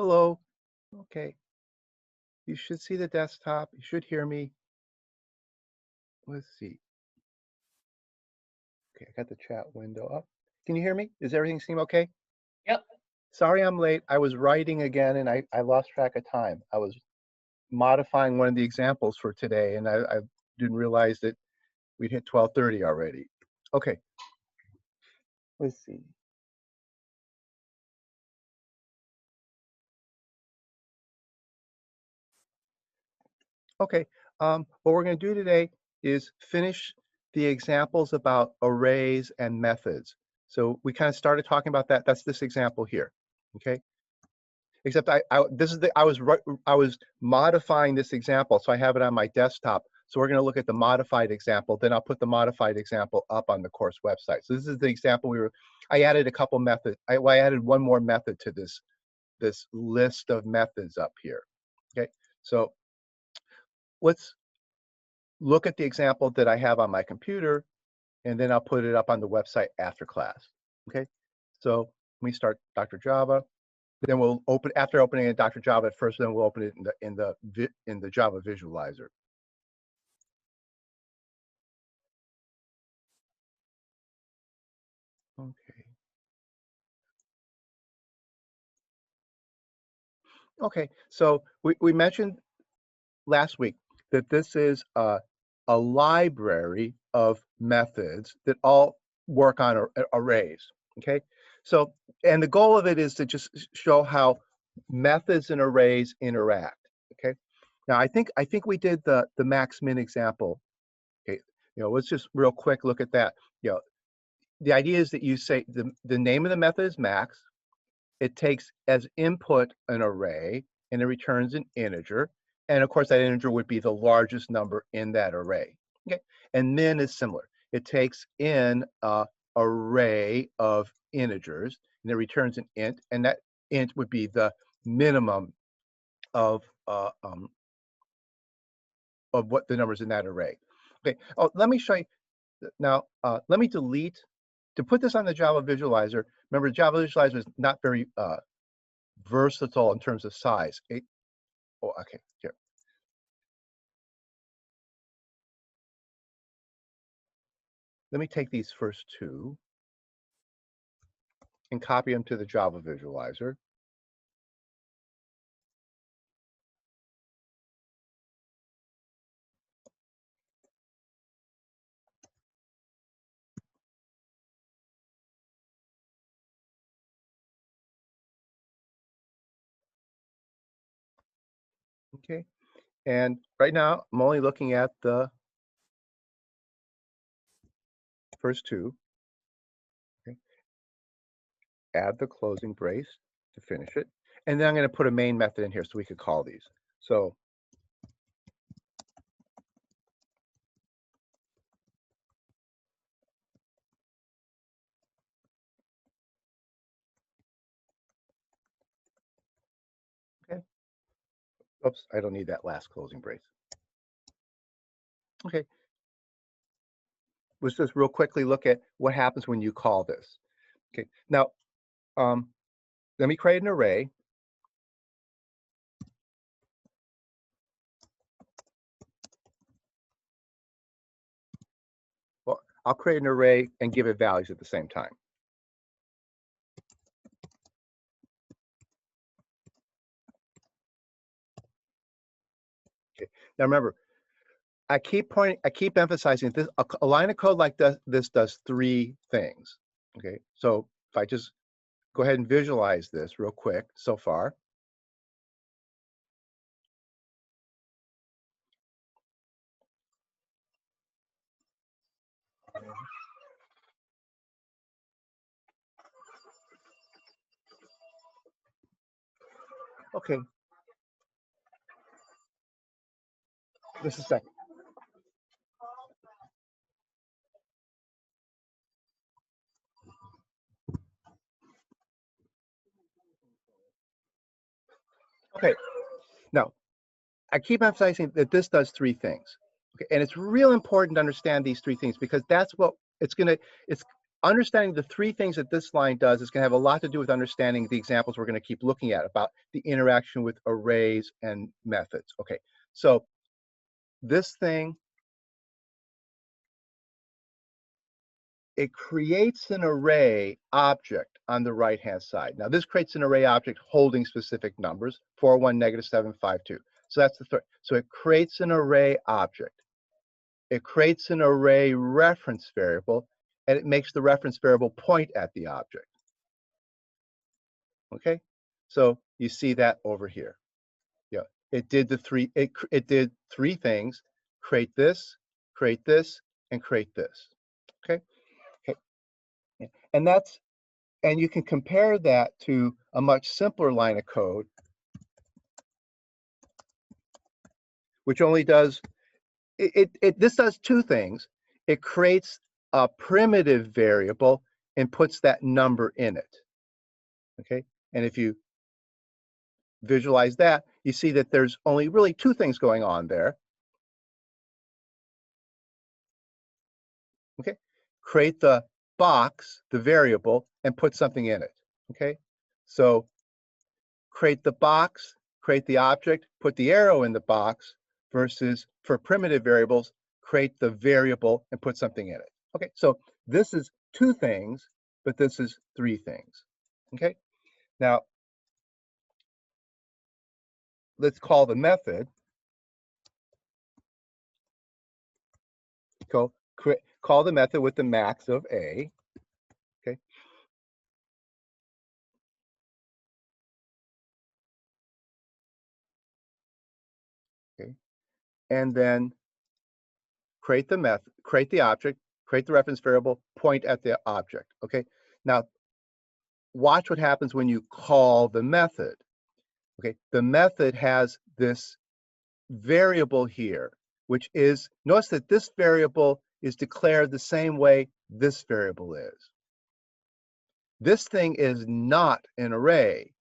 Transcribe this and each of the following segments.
Hello. Okay. You should see the desktop. You should hear me. Let's see. Okay, I got the chat window up. Can you hear me? Does everything seem okay? Yep. Sorry I'm late. I was writing again and I lost track of time. I was modifying one of the examples for today and I didn't realize that we'd hit 12:30 already. Okay. Let's see. Okay. What we're going to do today is finish the examples about arrays and methods. So we kind of started talking about that. That's this example here. Okay. Except I was modifying this example, so I have it on my desktop. So we're going to look at the modified example. Then I'll put the modified example up on the course website. So this is the example I added a couple methods. I added one more method to this list of methods up here. Okay. So let's look at the example that I have on my computer, and then I'll put it up on the website after class. Okay. So let me start Dr. Java. Then we'll open after opening in Dr. Java at first. Then we'll open it in the Java visualizer. Okay. Okay. So we mentioned last week that this is a library of methods that all work on arrays. Okay. So and the goal of it is to just show how methods and arrays interact. Okay. Now I think we did the max min example. Okay. Let's just real quick look at that. The idea is that you say the name of the method is max. It takes as input an array and it returns an integer. And of course, that integer would be the largest number in that array. Okay. And min is similar. It takes in a array of integers and it returns an int, and that int would be the minimum of what the numbers in that array. Okay. Oh, let me show you now. Let me delete to put this on the Java visualizer. Remember, the Java visualizer is not very versatile in terms of size. Oh, okay, here. Let me take these first two and copy them to the Java visualizer. Okay, and right now I'm only looking at the first two. Okay. Add the closing brace to finish it. And then I'm going to put a main method in here so we could call these. So okay. Oops, I don't need that last closing brace. Okay. Let's just real quickly look at what happens when you call this. Okay. Now, let me create an array. Well, I'll create an array and give it values at the same time. Okay. Now remember, I keep emphasizing this. A line of code like this does three things. Okay, so if I just go ahead and visualize this real quick so far. Okay, just a second. Okay, now I keep emphasizing that this does three things. Okay, and it's real important to understand these three things because that's what it's understanding the three things that this line does is going to have a lot to do with understanding the examples we're going to keep looking at about the interaction with arrays and methods. Okay, so this thing, it creates an array object on the right-hand side. Now, this creates an array object holding specific numbers, 4, 1, negative 7, 5, 2. So that's the third. So it creates an array object. It creates an array reference variable, and it makes the reference variable point at the object. Okay, so you see that over here. Yeah, it did it did three things: create this, and create this. Okay, okay, yeah. And you can compare that to a much simpler line of code, which only does this does two things. It creates a primitive variable and puts that number in it. Okay, and if you visualize that, you see that there's only really two things going on there. Okay, create the box, the variable, and put something in it. Okay, so create the box, create the object, put the arrow in the box, versus for primitive variables, create the variable and put something in it. Okay, so this is two things, but this is three things. Okay, now let's call the method. Call the method with the max of A. Okay, okay, and then create the method, create the object, create the reference variable, point at the object. Okay, now watch what happens when you call the method. Okay, the method has this variable here, which is, notice that this variable is declared the same way this variable is. This thing is not an array.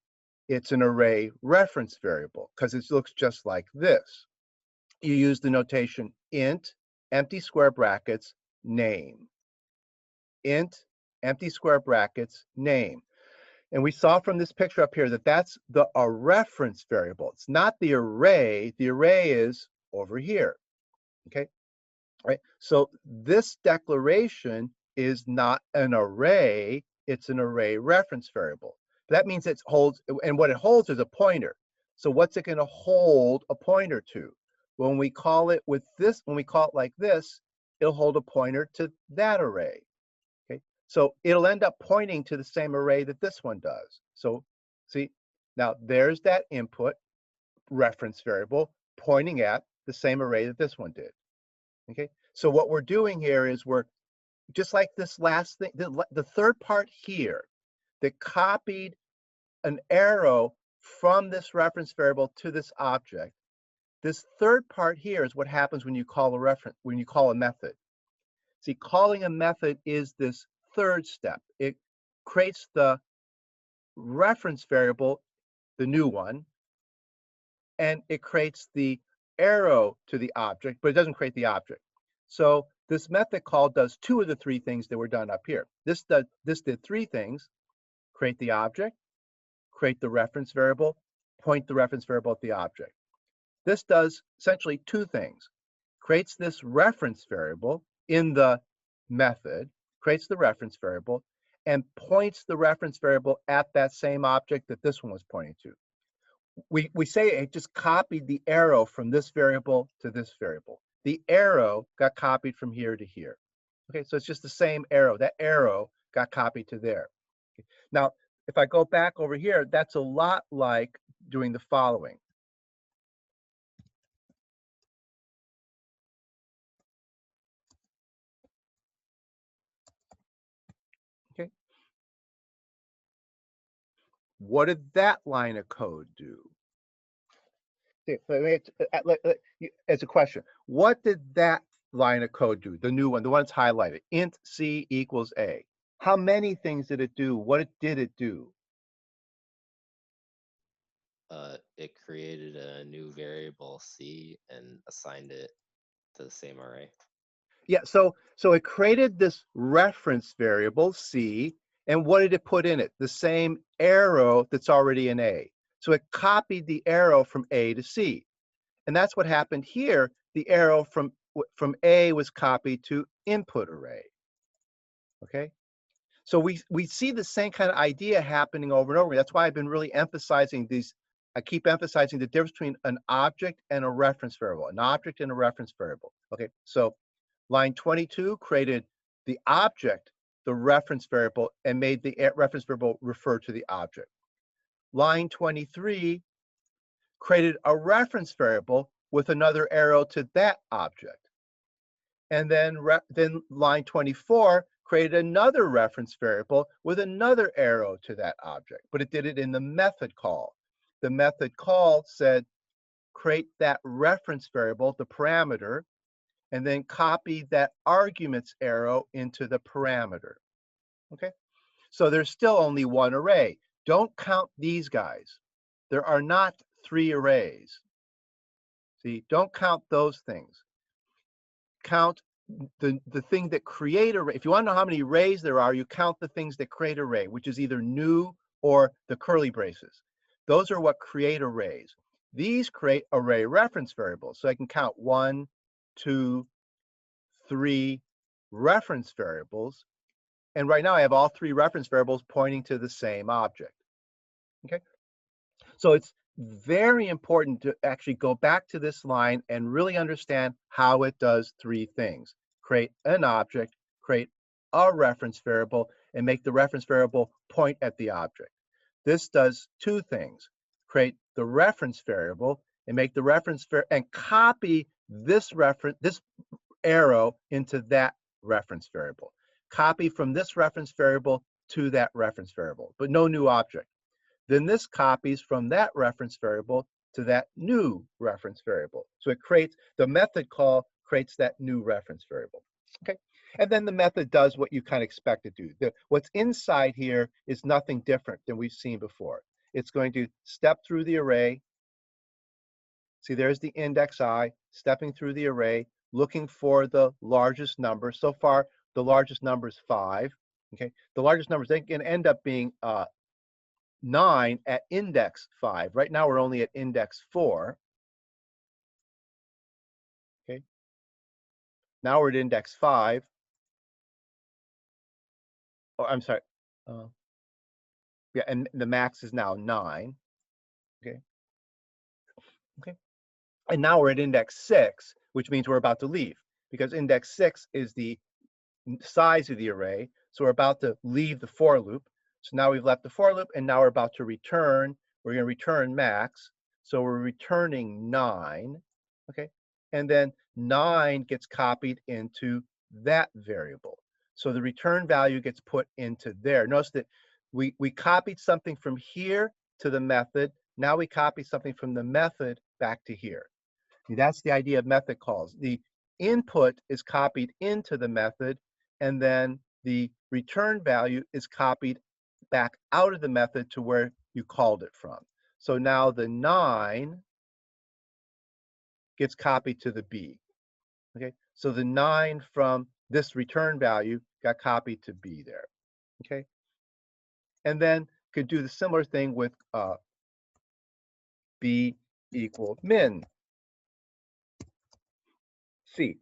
It's an array reference variable because it looks just like this. You use the notation int, empty square brackets, name. Int, empty square brackets, name. And we saw from this picture up here that that's a reference variable. It's not the array. The array is over here. Okay, right? So this declaration is not an array. It's an array reference variable. That means it holds, and what it holds is a pointer. So what's it going to hold a pointer to? When we call it with this, when we call it like this, it'll hold a pointer to that array. Okay, so it'll end up pointing to the same array that this one does. So see, now there's that input reference variable pointing at the same array that this one did. Okay, so what we're doing here is we're just like this last thing, the third part here that copied an arrow from this reference variable to this object. This third part here is what happens when you call a reference, when you call a method. See, calling a method is this third step. It creates the reference variable, the new one, and it creates the arrow to the object, but it doesn't create the object. So this method call does two of the three things that were done up here. This did three things: create the object, create the reference variable, point the reference variable at the object. This does essentially two things: creates this reference variable in the method, creates the reference variable, and points the reference variable at that same object that this one was pointing to. We say it just copied the arrow from this variable to this variable. The arrow got copied from here to here. Okay, so it's just the same arrow. That arrow got copied to there. Okay. Now, if I go back over here, that's a lot like doing the following. Okay, what did that line of code do? As a question, what did that line of code do? The new one, the one that's highlighted, int c equals a. How many things did it do? What did it do? It created a new variable C and assigned it to the same array. Yeah, so it created this reference variable, C, and what did it put in it? The same arrow that's already in A. So it copied the arrow from A to C. And that's what happened here. The arrow from A was copied to input array. Okay? So we see the same kind of idea happening over and over. That's why I've been really emphasizing these. I keep emphasizing the difference between an object and a reference variable, an object and a reference variable. Okay, so line 22 created the object, the reference variable, and made the reference variable refer to the object. Line 23 created a reference variable with another arrow to that object. And then line 24 created another reference variable with another arrow to that object, but it did it in the method call. The method call said, create that reference variable, the parameter, and then copy that arguments arrow into the parameter. Okay, so there's still only one array. Don't count these guys. There are not 3 arrays. See, don't count those things. Count the thing that create array. If you want to know how many arrays there are, you count the things that create array, which is either new or the curly braces. Those are what create arrays. These create array reference variables. So I can count 1, 2, 3 reference variables. And right now I have all 3 reference variables pointing to the same object. Okay. So it's very important to actually go back to this line and really understand how it does 3 things. Create an object, create a reference variable, and make the reference variable point at the object. This does 2 things. Create the reference variable and make the reference and copy this arrow into that reference variable. Copy from this reference variable to that reference variable, but no new object. Then this copies from that reference variable to that new reference variable. So it creates, the method call creates that new reference variable. Okay, and then the method does what you kind of expect it to do. What's inside here is nothing different than we've seen before. It's going to step through the array. See, there's the index I, stepping through the array, looking for the largest number. So far, the largest number is 5. Okay, the largest numbers, they can end up being 9 at index 5. Right now, we're only at index 4. Okay, now we're at index 5. Oh, I'm sorry. Yeah, and the max is now 9. Okay, okay. And now we're at index 6, which means we're about to leave, because index 6 is the size of the array. So we're about to leave the for loop. So now we've left the for loop, and now we're about to return. We're going to return max. So we're returning 9. Okay, and then 9 gets copied into that variable. So the return value gets put into there. Notice that we copied something from here to the method. Now we copy something from the method back to here. That's the idea of method calls. The input is copied into the method, and then the return value is copied back out of the method to where you called it from. So now the 9 gets copied to the B. Okay, so the 9 from this return value got copied to B there. Okay, and then could do the similar thing with B equal min C.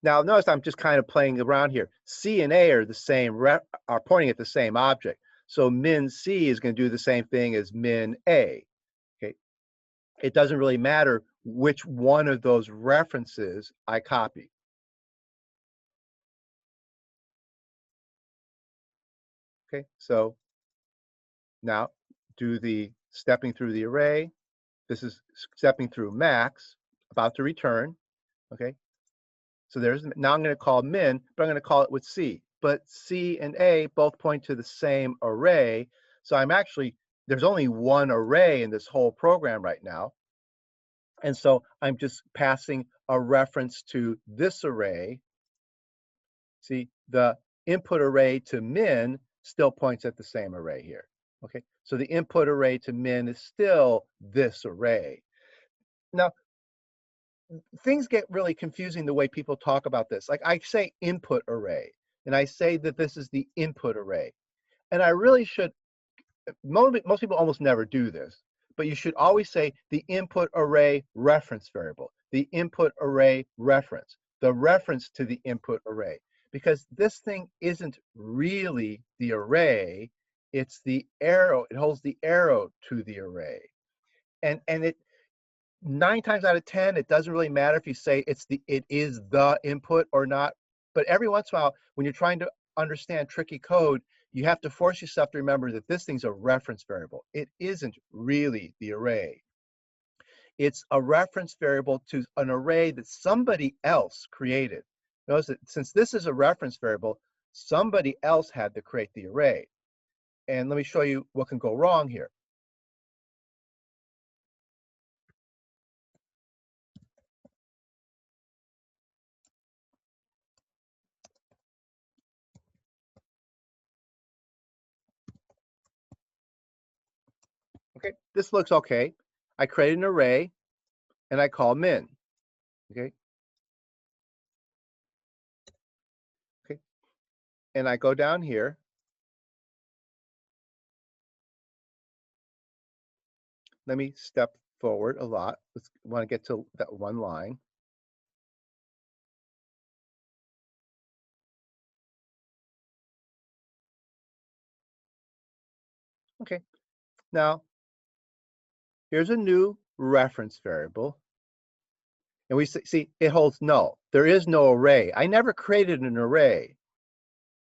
Now notice I'm just kind of playing around here. C and A are the same, are pointing at the same object. So min C is going to do the same thing as min A. Okay, it doesn't really matter which one of those references I copy. Okay, so now do the stepping through the array. This is stepping through max, about to return. Okay, so there's, now I'm going to call min, but I'm going to call it with C. But C and A both point to the same array. So I'm actually, there's only one array in this whole program right now. And so I'm just passing a reference to this array. See, the input array to min still points at the same array here. Okay, so the input array to min is still this array. Now, things get really confusing the way people talk about this. Like I say input array, and I say that this is the input array. And I really should, most people almost never do this, but you should always say the input array reference variable, the input array reference, the reference to the input array, because this thing isn't really the array, it's the arrow, it holds the arrow to the array. And it 9 times out of 10, it doesn't really matter if you say it is the input or not. But every once in a while, when you're trying to understand tricky code, you have to force yourself to remember that this thing's a reference variable. It isn't really the array. It's a reference variable to an array that somebody else created. Notice that since this is a reference variable, somebody else had to create the array. And let me show you what can go wrong here. Okay, this looks okay. I create an array and I call min. Okay. Okay. And I go down here. Let me step forward a lot. Let's want to get to that one line. Okay. Now, here's a new reference variable. And we see it holds null. There is no array. I never created an array.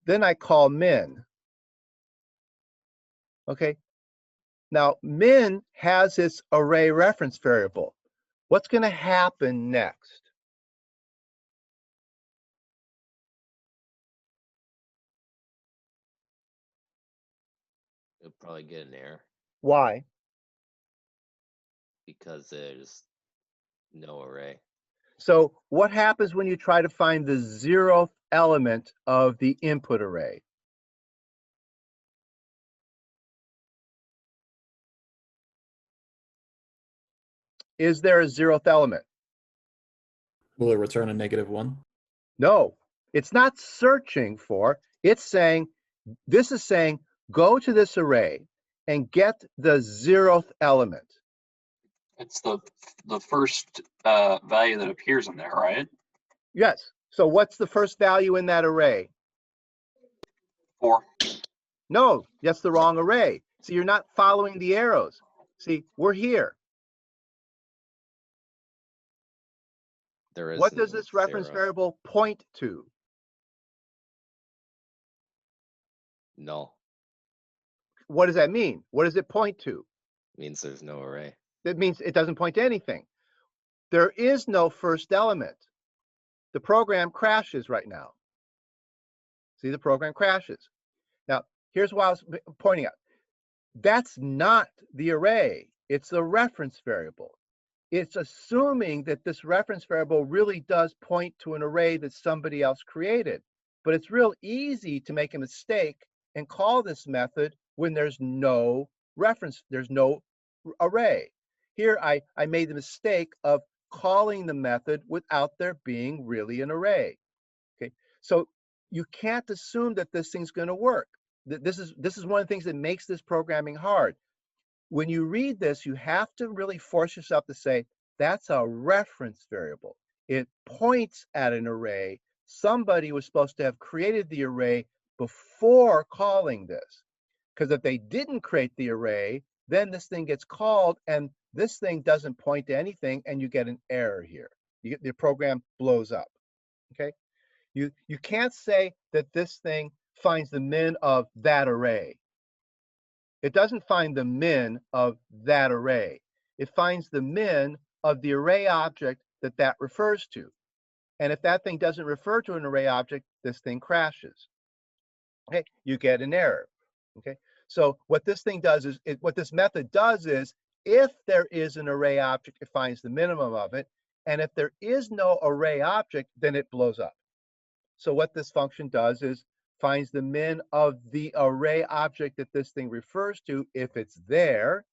Then I call min. Okay. Now, min has its array reference variable. What's going to happen next? You'll probably get an error Why? because there's no array. So what happens when you try to find the 0th element of the input array? Is there a 0th element? Will it return a -1? No, it's not searching for, it's saying, this is saying, go to this array and get the 0th element. It's the first value that appears in there, right? Yes. So what's the first value in that array? 4. No, that's the wrong array. So you're not following the arrows. See, we're here. There is What does this reference 0. variable point to? Null. What does that mean? What does it point to? Means there's no array. That means it doesn't point to anything. There is no first element. The program crashes right now. See, the program crashes. Now, here's what I was pointing out. That's not the array. It's a reference variable. It's assuming that this reference variable really does point to an array that somebody else created. But it's real easy to make a mistake and call this method when there's no reference, there's no array. Here, I made the mistake of calling the method without there being really an array. Okay, so you can't assume that this thing's going to work. This is one of the things that makes this programming hard. When you read this, you have to really force yourself to say, that's a reference variable. It points at an array. Somebody was supposed to have created the array before calling this. Because if they didn't create the array, then this thing gets called and this thing doesn't point to anything and you get an error here. The program blows up. Okay. You can't say that this thing finds the min of that array. It doesn't find the min of that array. It finds the min of the array object that refers to. And if that thing doesn't refer to an array object, this thing crashes. Okay, you get an error. Okay, so what this thing does is, what this method does is, if there is an array object, it finds the minimum of it. And if there is no array object, then it blows up. So what this function does is finds the min of the array object that this thing refers to if it's there,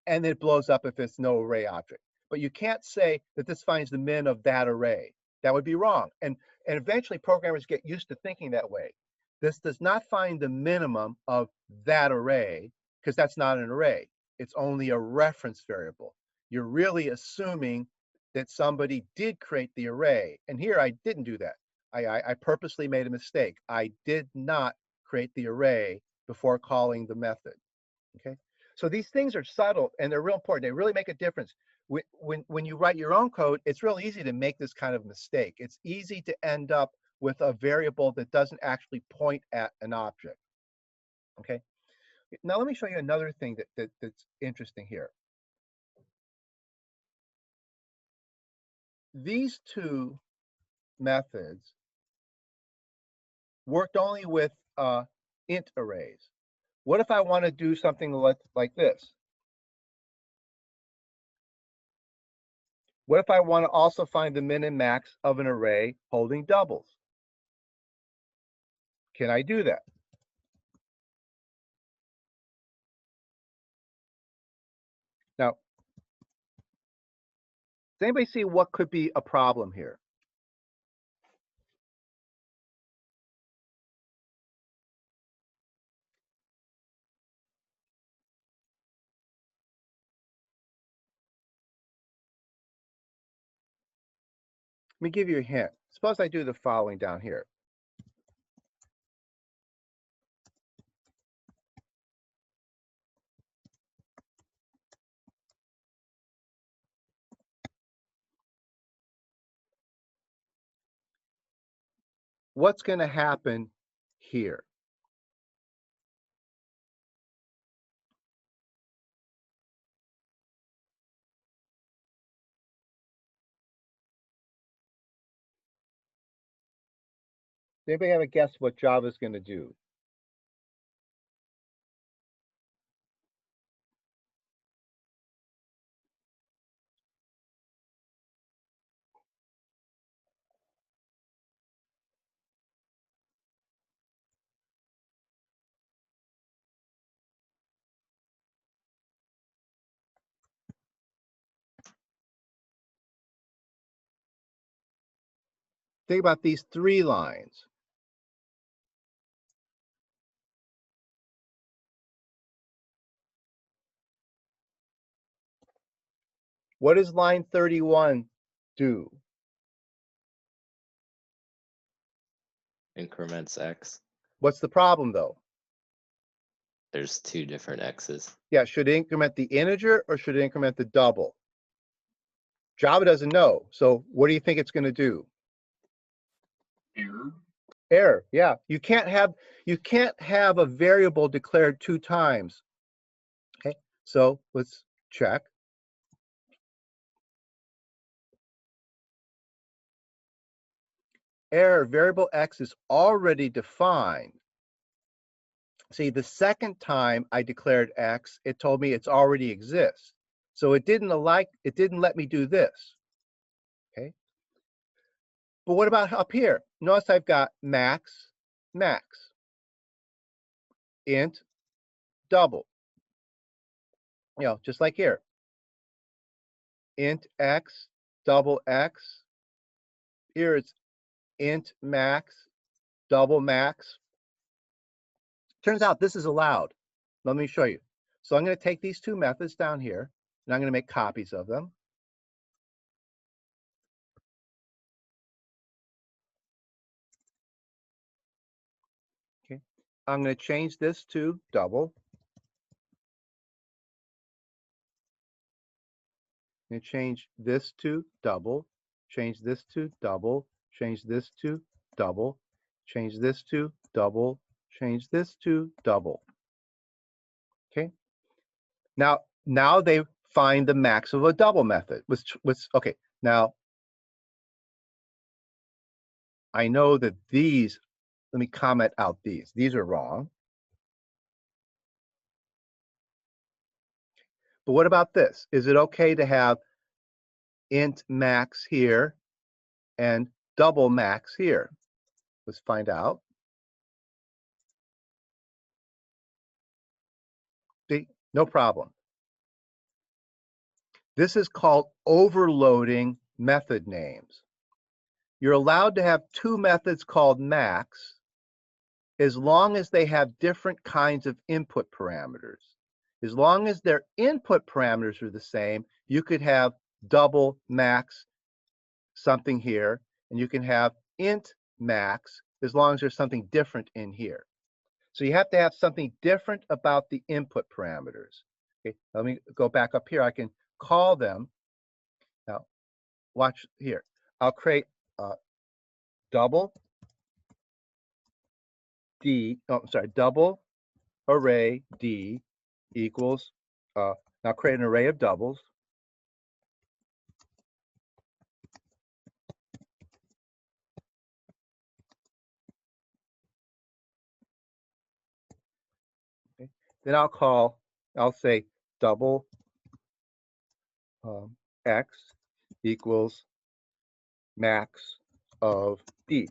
and it blows up if it's no array object. but you can't say that this finds the min of that array. That would be wrong. And eventually programmers get used to thinking that way. This does not find the minimum of that array, because that's not an array. It's only a reference variable. You're really assuming that somebody did create the array. And here I didn't do that. I purposely made a mistake. I did not create the array before calling the method. Okay, so these things are subtle and they're real important. They really make a difference. When you write your own code, it's real easy to make this kind of mistake. It's easy to end up with a variable that doesn't actually point at an object. Okay, now let me show you another thing that's interesting here. These two methods worked only with int arrays. What if I want to do something like this? What if I want to also find the min and max of an array holding doubles? Can I do that? Now, does anybody see what could be a problem here? Let me give you a hint. Suppose I do the following down here. What's going to happen here? Does anybody have a guess what Java is going to do? Think about these three lines. What does line 31 do? Increments x. What's the problem though? There's two different x's. Yeah, should it increment the integer or should it increment the double? Java doesn't know. So what do you think it's going to do? Error. Error. Yeah, you can't have a variable declared two times. Okay, so let's check. Error, variable x is already defined. See, the second time I declared x, it told me it's already exists. So it didn't let me do this. Okay. But what about up here? Notice I've got max, int, double. You know, just like here. Int x, double x. Here it's int max, double max. Turns out this is allowed. Let me show you. So I'm going to take these two methods down here, and I'm going to make copies of them. Okay. I'm going to change this to double. I'm going to change this to double, change this to double, change this to double, change this to double, change this to double. Okay. Now they find the max of a double method. Okay. Now I know that these, let me comment out these. These are wrong. But what about this? Is it okay to have int max here and double max here? Let's find out. See, no problem. This is called overloading method names. You're allowed to have two methods called max as long as they have different kinds of input parameters. As long as their input parameters are the same, you could have double max something here, and you can have int max as long as there's something different in here. So you have to have something different about the input parameters. Okay, let me go back up here. I can call them. Now, watch here. I'll create double D, oh, sorry, double array D equals, now create an array of doubles. Okay. Then I'll say double X equals max of D.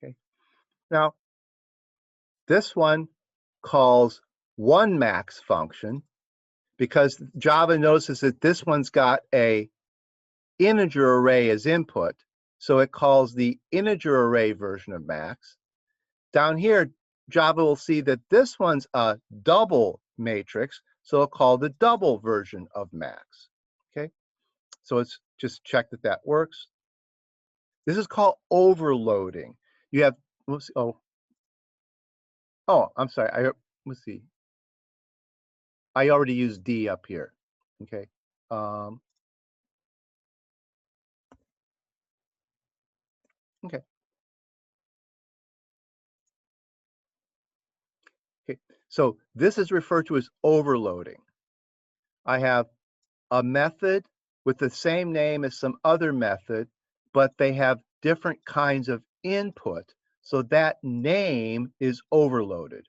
Okay. Now, this one calls one max function because Java notices that this one's got a integer array as input. So it calls the integer array version of max. Down here, Java will see that this one's a double matrix. So it'll call the double version of max. Okay. So let's just check that that works. This is called overloading. You have, let's see, I'm sorry. Let's see. I already used D up here. Okay. Okay. Okay. So this is referred to as overloading. I have a method with the same name as some other method, but they have different kinds of input. So that name is overloaded.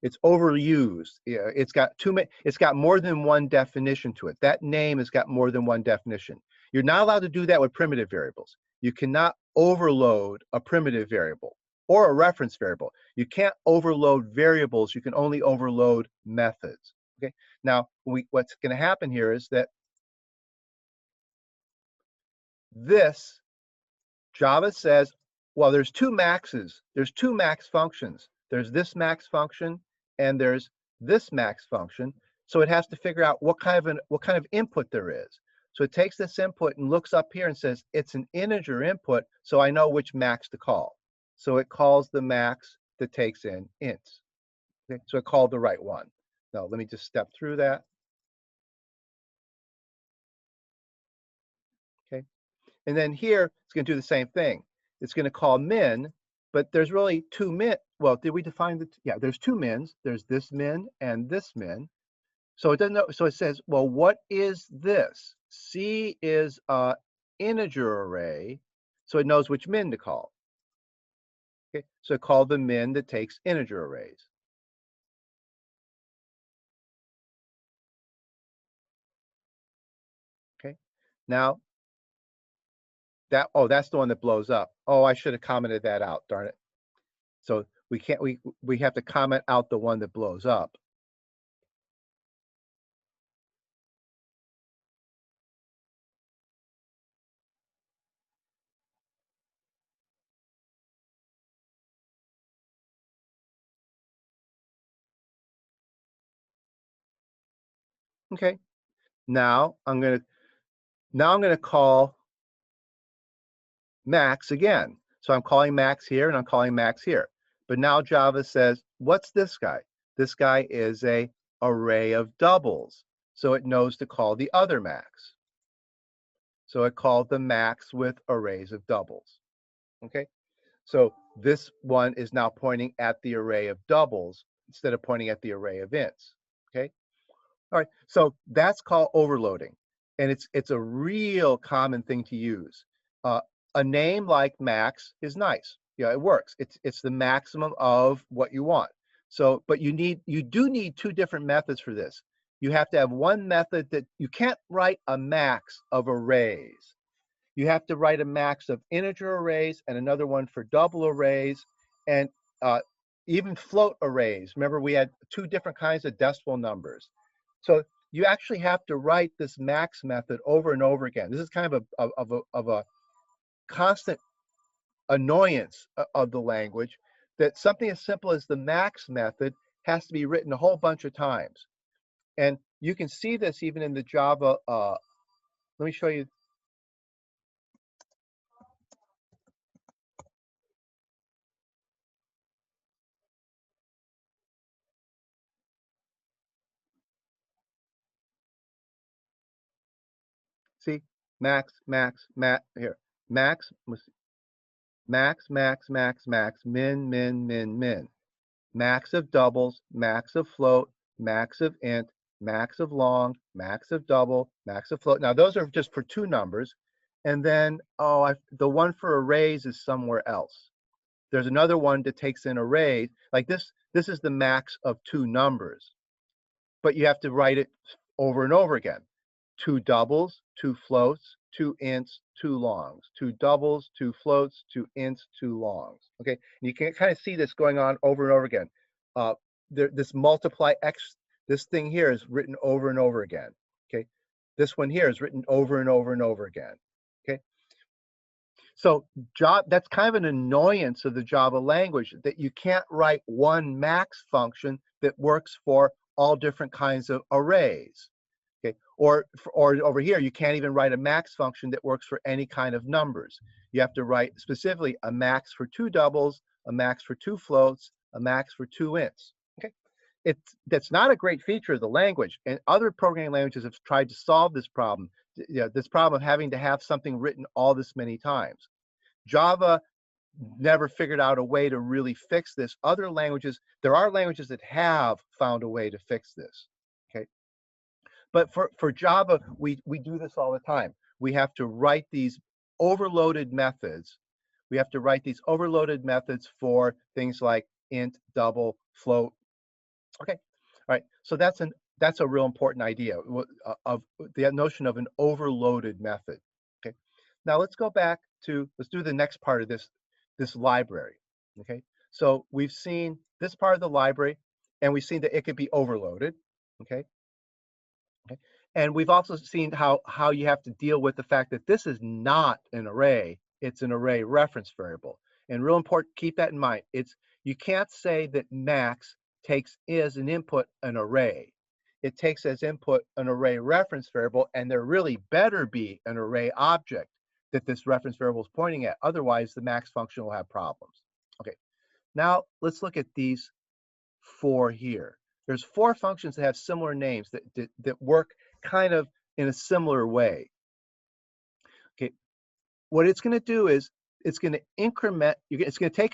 It's overused. Yeah, it's got more than one definition to it. That name has got more than one definition. You're not allowed to do that with primitive variables. You cannot overload a primitive variable or a reference variable. You can't overload variables. You can only overload methods. Okay. Now, what's going to happen here is that this Java says, well, there's two maxes. There's two max functions. There's this max function and there's this max function. So it has to figure out what kind of input there is. So it takes this input and looks up here and says it's an integer input, so I know which max to call. So it calls the max that takes in ints. Okay? So it called the right one. Now let me just step through that. Okay. And then here it's going to do the same thing. It's going to call min, but there's really two min. Well, did we define the? Yeah, there's two mins. There's this min and this min. So it doesn't know. So it says, well, what is this? C is a integer array, so it knows which min to call. Okay, so call the min that takes integer arrays. Okay, now that's the one that blows up. Oh, I should have commented that out. Darn it. So we can't. We have to comment out the one that blows up. Okay. Now I'm gonna call max again. So I'm calling max here and I'm calling max here. But now Java says, what's this guy? This guy is a array of doubles. So it knows to call the other max. So it called the max with arrays of doubles. Okay. So this one is now pointing at the array of doubles instead of pointing at the array of ints. Okay. All right. So that's called overloading. And it's a real common thing to use. A name like max is nice. Yeah, it works. It's the maximum of what you want. So, but you do need two different methods for this. You have to have one method that you can't write a max of arrays. You have to write a max of integer arrays and another one for double arrays and even float arrays. Remember, we had two different kinds of decimal numbers. So you actually have to write this max method over and over again. This is kind of a constant annoyance of the language, that something as simple as the max method has to be written a whole bunch of times. And you can see this even in the Java. Let me show you. See, max, here. Max, max, min, min. Max of doubles, max of float, max of int, max of long, max of double, max of float. Now those are just for two numbers. And then, the one for arrays is somewhere else. There's another one that takes in arrays. Like this is the max of two numbers. But you have to write it over and over again. Two doubles, two floats, two ints, two longs, two doubles, two floats, two ints, two longs. Okay, and you can kind of see this going on over and over again. This multiply x, this thing here is written over and over again. Okay, this one here is written over and over and over again. Okay, so that's kind of an annoyance of the Java language, that you can't write one max function that works for all different kinds of arrays. Okay, or over here, you can't even write a max function that works for any kind of numbers. You have to write specifically a max for two doubles, a max for two floats, a max for two ints. Okay, that's not a great feature of the language, and other programming languages have tried to solve this problem. This problem of having to have something written all this many times. Java never figured out a way to really fix this. Other languages, there are languages that have found a way to fix this. Okay. But for Java, we do this all the time. We have to write these overloaded methods. We have to write these overloaded methods for things like int, double, float. Okay, all right. So that's a real important idea of the notion of an overloaded method. Okay. Now let's go back to, let's do the next part of this library. Okay. So we've seen this part of the library, and we've seen that it could be overloaded. Okay. Okay. And we've also seen how you have to deal with the fact that this is not an array, it's an array reference variable. And real important, keep that in mind. You can't say that max takes as an input an array. It takes as input an array reference variable, and there really better be an array object that this reference variable is pointing at. Otherwise, the max function will have problems. Okay, now let's look at these four here. There's four functions that have similar names that work kind of in a similar way. Okay, what it's going to do is it's going to increment. It's going to take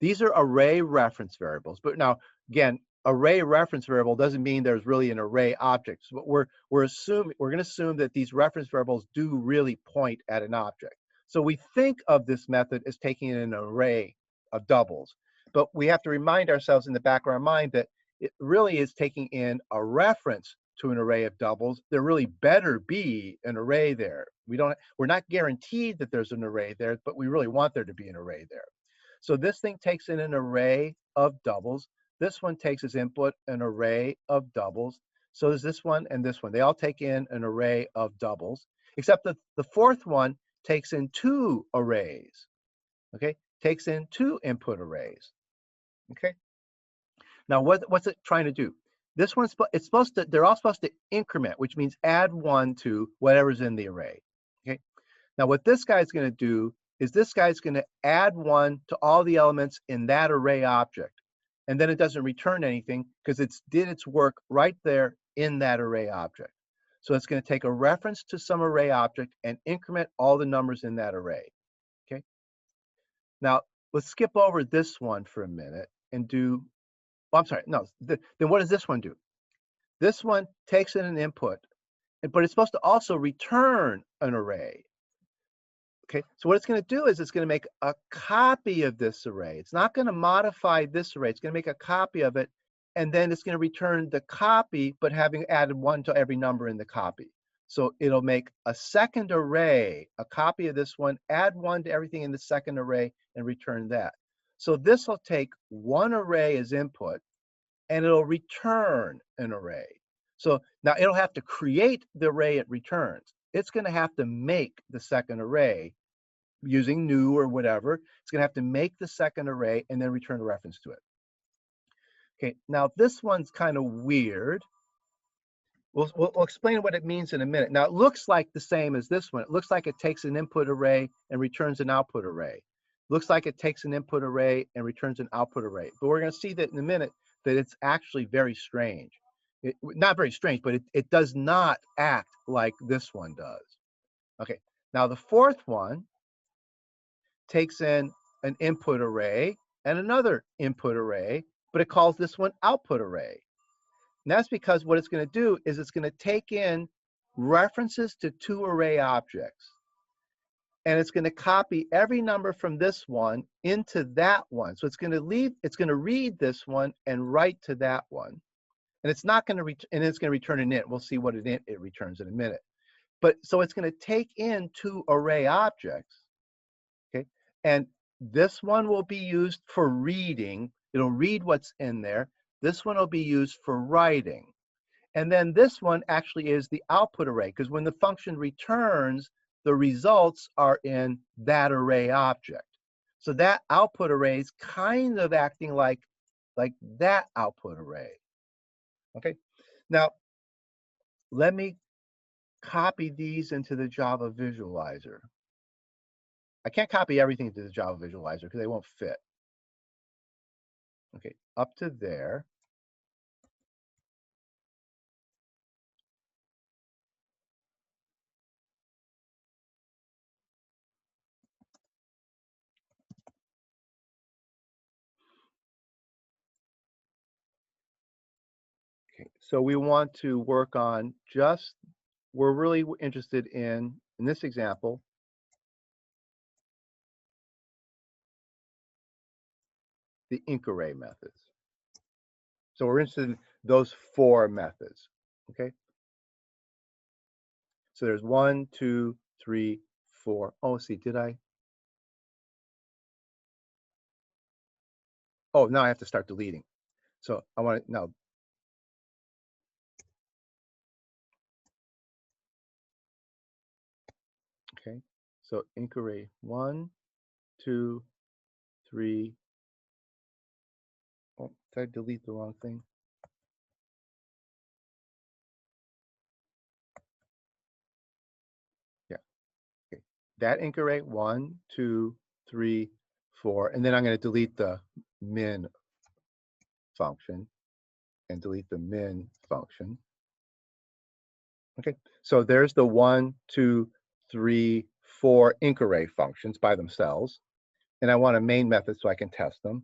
these are array reference variables. But now again, array reference variable doesn't mean there's really an array object. So we're going to assume that these reference variables do really point at an object. So we think of this method as taking in an array of doubles. But we have to remind ourselves in the back of our mind that it really is taking in a reference to an array of doubles. There really better be an array there. We're not guaranteed that there's an array there, but we really want there to be an array there. So this thing takes in an array of doubles. This one takes as input an array of doubles. So there's this one and this one. They all take in an array of doubles, except that the fourth one takes in two arrays. Okay, takes in two input arrays. Okay. Now what's it trying to do? This one's they're all supposed to increment, which means add one to whatever's in the array. Okay. Now what this guy's going to do is this guy's going to add one to all the elements in that array object. And then it doesn't return anything because it did its work right there in that array object. So it's going to take a reference to some array object and increment all the numbers in that array. Okay. Now let's skip over this one for a minute and do, well, I'm sorry, no, then what does this one do? This one takes in an input, but it's supposed to also return an array. Okay, so what it's going to do is it's going to make a copy of this array. It's not going to modify this array. It's going to make a copy of it, and then it's going to return the copy, but having added one to every number in the copy. So it'll make a second array, a copy of this one, add one to everything in the second array, and return that. So this will take one array as input, and it'll return an array. So now it'll have to create the array it returns. It's going to have to make the second array using new or whatever. It's going to have to make the second array and then return a reference to it. Okay, now this one's kind of weird. We'll explain what it means in a minute. Now it looks like the same as this one. It looks like it takes an input array and returns an output array. Looks like it takes an input array and returns an output array. But we're going to see that in a minute that it's actually very strange. Not very strange, but it does not act like this one does. Okay, now the fourth one takes in an input array and another input array, but it calls this one output array. And that's because what it's going to do is it's going to take in references to two array objects. And it's going to copy every number from this one into that one. So it's going to read this one and write to that one. And it's not going to and it's going to return an int. We'll see what it returns in a minute. But so it's going to take in two array objects. Okay. And this one will be used for reading. It'll read what's in there. This one will be used for writing. And then this one actually is the output array, because when the function returns, the results are in that array object. So that output array is kind of acting like that output array. Okay, now let me copy these into the Java visualizer. I can't copy everything into the Java visualizer because they won't fit. Okay, up to there. Okay, so we want to work on we're really interested in this example, the inc array methods. So we're interested in those four methods, okay? So there's 1, 2, 3, 4. Oh, see, did I? Oh, now I have to start deleting. So I want to now. Okay, so inc array 1, 2, 3. Oh, did I delete the wrong thing? Yeah. Okay. That inc array 1, 2, 3, 4, and then I'm going to delete the min function and delete the min function. Okay, so there's the 1, 2, 3, 4 inc array functions by themselves, and I want a main method so I can test them.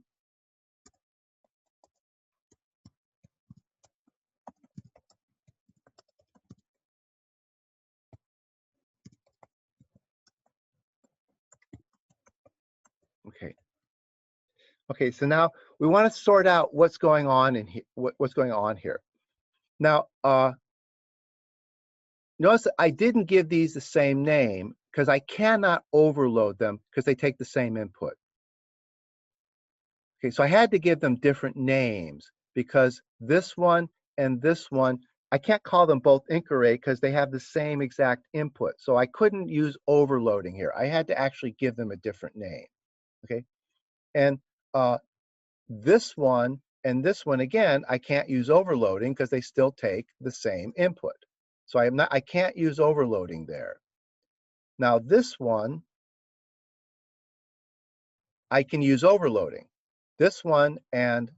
Okay. Okay, so now we want to sort out what's going on in here. What's going on here? Now, notice I didn't give these the same name because I cannot overload them because they take the same input. Okay, so I had to give them different names because this one and this one, I can't call them both inc array because they have the same exact input. So I couldn't use overloading here. I had to actually give them a different name. Okay, and this one and this one, again, I can't use overloading because they still take the same input. So I can't use overloading there. Now this one, I can use overloading. This one and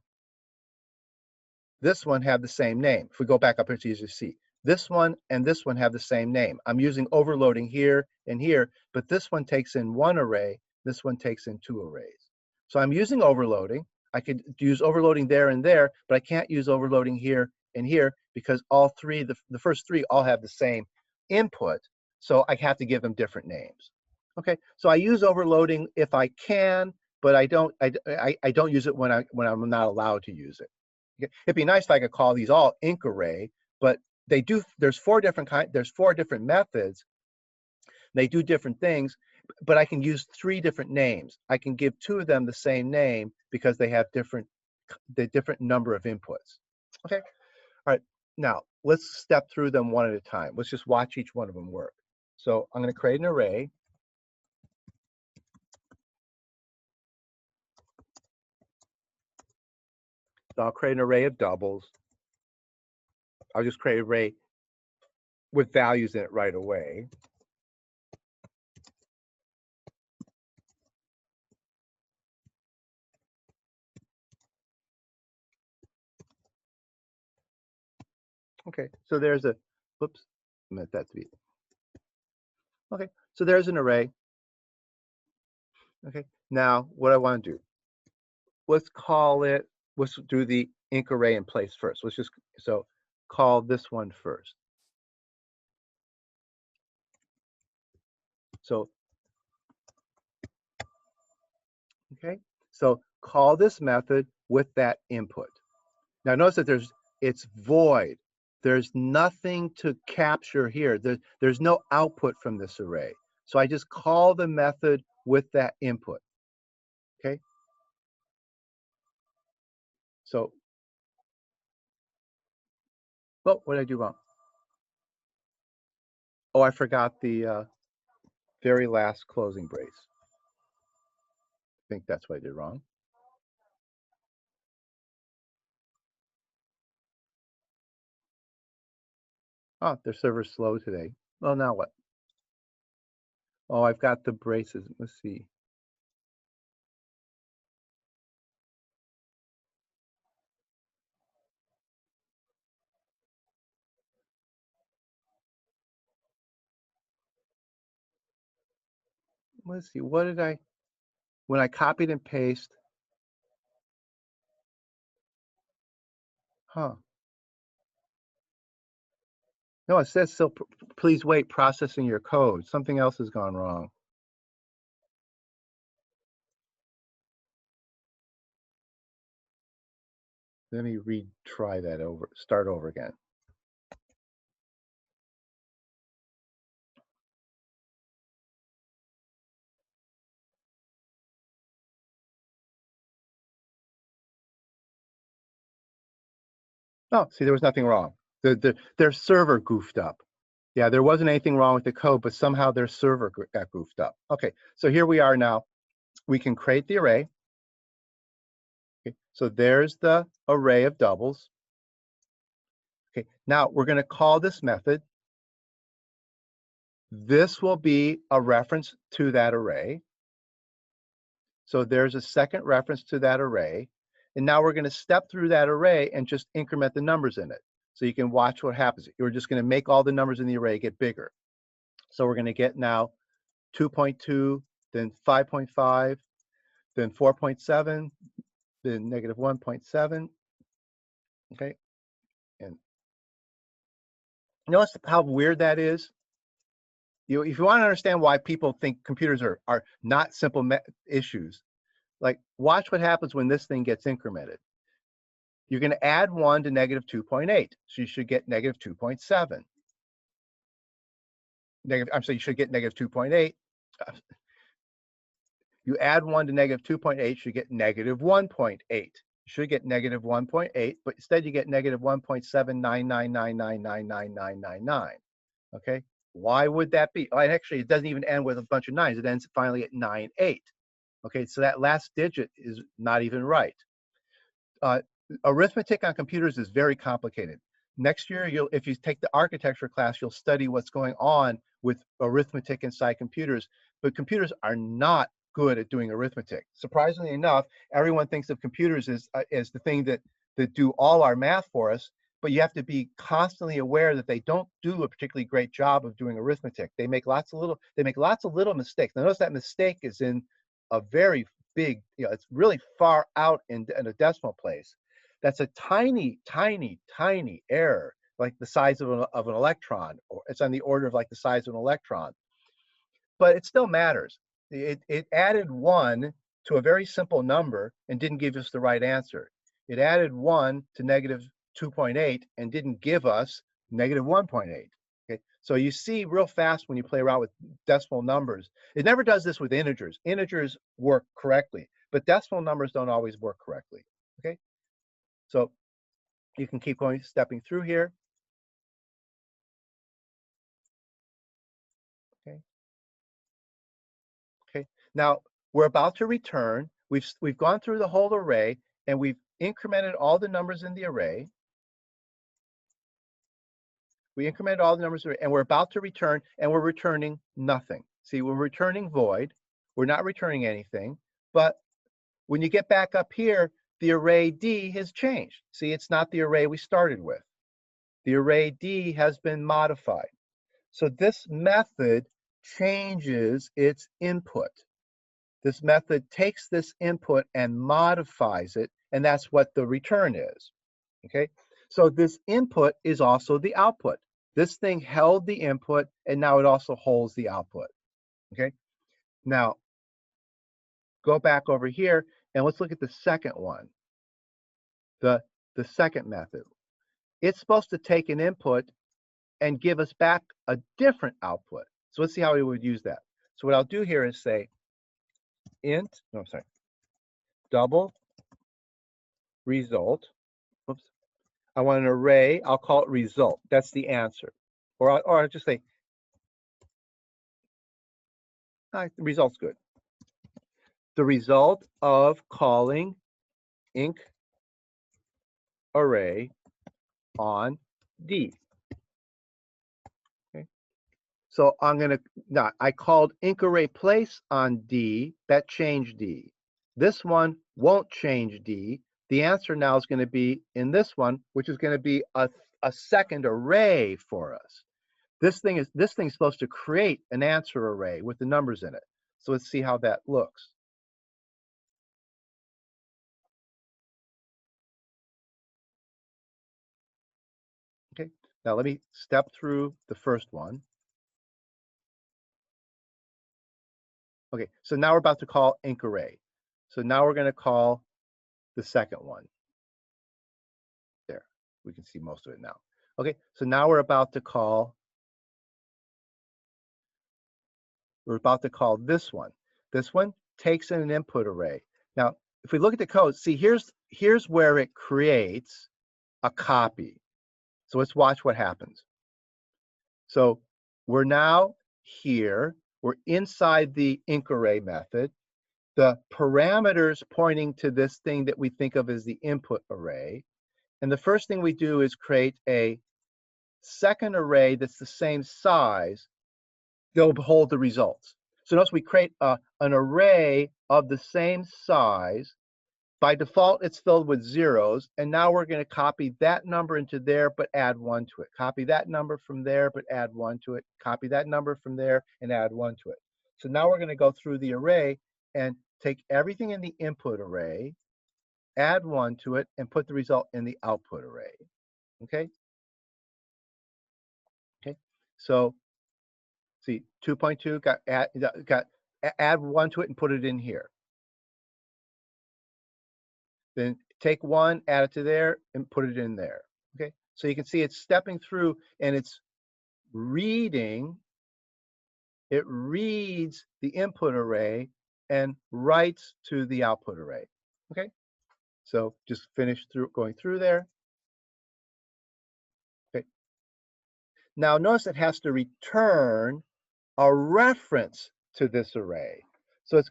this one have the same name. If we go back up here, it's easier to see. This one and this one have the same name. I'm using overloading here and here, but this one takes in one array, this one takes in two arrays. So I'm using overloading. I could use overloading there and there, but I can't use overloading here and here because all three, the first three all have the same input. So I have to give them different names. Okay, so I use overloading if I can, but I don't use it when I'm not allowed to use it. Okay? It'd be nice if I could call these all inc array, but they do. There's four different methods. They do different things, but I can use three different names. I can give two of them the same name because they have the different number of inputs. Okay, all right. Now, let's step through them one at a time. Let's just watch each one of them work. So I'm going to create an array. So I'll create an array of doubles. I'll just create an array with values in it right away. Okay, so there's a, whoops, I meant that to be. Okay, so there's an array. Okay, now what I want to do, let's call it, let's do the inc array in place first. Let's just, so call this one first. So, okay, so call this method with that input. Now notice that it's void. There's nothing to capture here. There's no output from this array. So I just call the method with that input. Okay. So, oh, what did I do wrong? Oh, I forgot the very last closing brace. I think that's what I did wrong. Oh, their server's slow today. Well, now what? Oh, I've got the braces. Let's see. Let's see. What did I, when I copied and paste? Huh. No, it says still, please wait, processing your code. Something else has gone wrong. Let me retry that over, start over again. Oh, see, there was nothing wrong. Their server goofed up. Yeah, there wasn't anything wrong with the code, but somehow their server got goofed up. Okay, so here we are now. We can create the array. Okay, so there's the array of doubles. Okay, now we're going to call this method. This will be a reference to that array. So there's a second reference to that array. And now we're going to step through that array and just increment the numbers in it. So you can watch what happens. You're just going to make all the numbers in the array get bigger. So we're going to get now 2.2, then 5.5, then 4.7, then negative 1.7. Okay. And notice how weird that is. If you want to understand why people think computers are not simple issues, like watch what happens when this thing gets incremented. You're going to add 1 to negative 2.8. So you should get negative 2.7. I'm sorry, you should get negative 2.8. You add 1 to negative 2.8, you should get negative 1.8. You should get negative 1.8, but instead you get negative 1.79999999999. Okay, why would that be? Well, actually, it doesn't even end with a bunch of nines. It ends finally at 98. Okay, so that last digit is not even right. Arithmetic on computers is very complicated. Next year, if you take the architecture class, you'll study what's going on with arithmetic inside computers, but computers are not good at doing arithmetic. Surprisingly enough, everyone thinks of computers as the thing that do all our math for us, but you have to be constantly aware that they don't do a particularly great job of doing arithmetic. They make lots of little mistakes. Now, notice that mistake is in a very big, it's really far out in a decimal place. That's a tiny, tiny, tiny error, like the size of an electron, or it's on the order of like the size of an electron. But it still matters. It added 1 to a very simple number and didn't give us the right answer. It added 1 to negative 2.8 and didn't give us negative 1.8. Okay, so you see real fast when you play around with decimal numbers. It never does this with integers. Integers work correctly, but decimal numbers don't always work correctly. Okay, so you can keep going, stepping through here. Now we're about to return. We've gone through the whole array and we've incremented all the numbers in the array. We incremented all the numbers and we're about to return and we're returning nothing. See, we're returning void. We're not returning anything. But when you get back up here, the array D has changed. See, it's not the array we started with. The array D has been modified. So this method changes its input. This method takes this input and modifies it, and that's what the return is. Okay, so this input is also the output. This thing held the input, and now it also holds the output. Okay, now go back over here, and let's look at the second one, the second method. It's supposed to take an input and give us back a different output. So let's see how we would use that. So what I'll do here is say double result. Oops. I want an array. I'll call it result. That's the answer. Or I'll just say, the result's good. The result of calling inc array on D. Okay. So I'm going to, now I called inc array place on D. That changed D. This one won't change D. The answer now is going to be in this one, which is going to be a second array for us. This thing's supposed to create an answer array with the numbers in it. So let's see how that looks. Okay, now let me step through the first one. Okay, so now we're about to call inc array. So now we're going to call the second one. There, we can see most of it now. Okay, so now we're about to call this one. This one takes in an input array. Now, if we look at the code, see here's where it creates a copy. So let's watch what happens. So we're now here. We're inside the inc array method. The parameters pointing to this thing that we think of as the input array. And the first thing we do is create a second array that's the same size. They'll hold the results. So notice we create an array of the same size. By default, it's filled with zeros. And now we're going to copy that number into there, but add 1 to it. Copy that number from there, but add 1 to it. Copy that number from there and add 1 to it. So now we're going to go through the array and take everything in the input array, add 1 to it, and put the result in the output array. Okay? Okay. So see, 2.2 got add 1 to it and put it in here. Then take 1, add it to there, and put it in there. Okay, so you can see it's stepping through and it's reading. It reads the input array and writes to the output array. Okay, so just finish going through there. Okay, now notice it has to return a reference to this array. So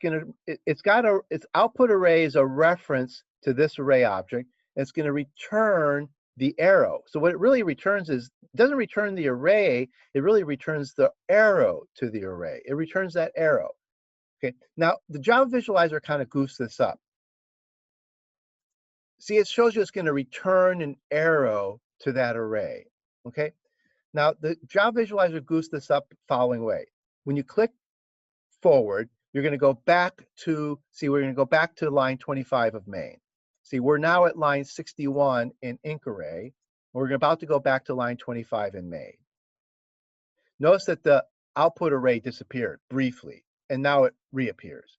its output array is a reference to this array object, and it's going to return the arrow. So what it really returns is, it doesn't return the array, it really returns the arrow to the array. It returns that arrow. Okay, now the Java visualizer kind of goofs this up. See, it shows you it's going to return an arrow to that array. Okay, now the Java visualizer goofs this up the following way. When you click forward, you're going to go back to, see, we're going to go back to line 25 of main. See, we're now at line 61 in inc array. We're about to go back to line 25 in main. Notice that the output array disappeared briefly, and now it reappears.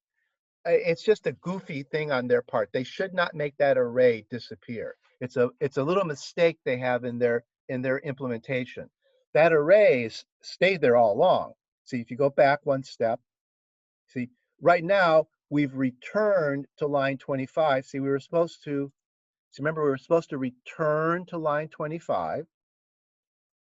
It's just a goofy thing on their part. They should not make that array disappear. It's a little mistake they have in their implementation. That array stayed there all along. See, if you go back one step, see, right now we've returned to line 25. See, remember we were supposed to return to line 25.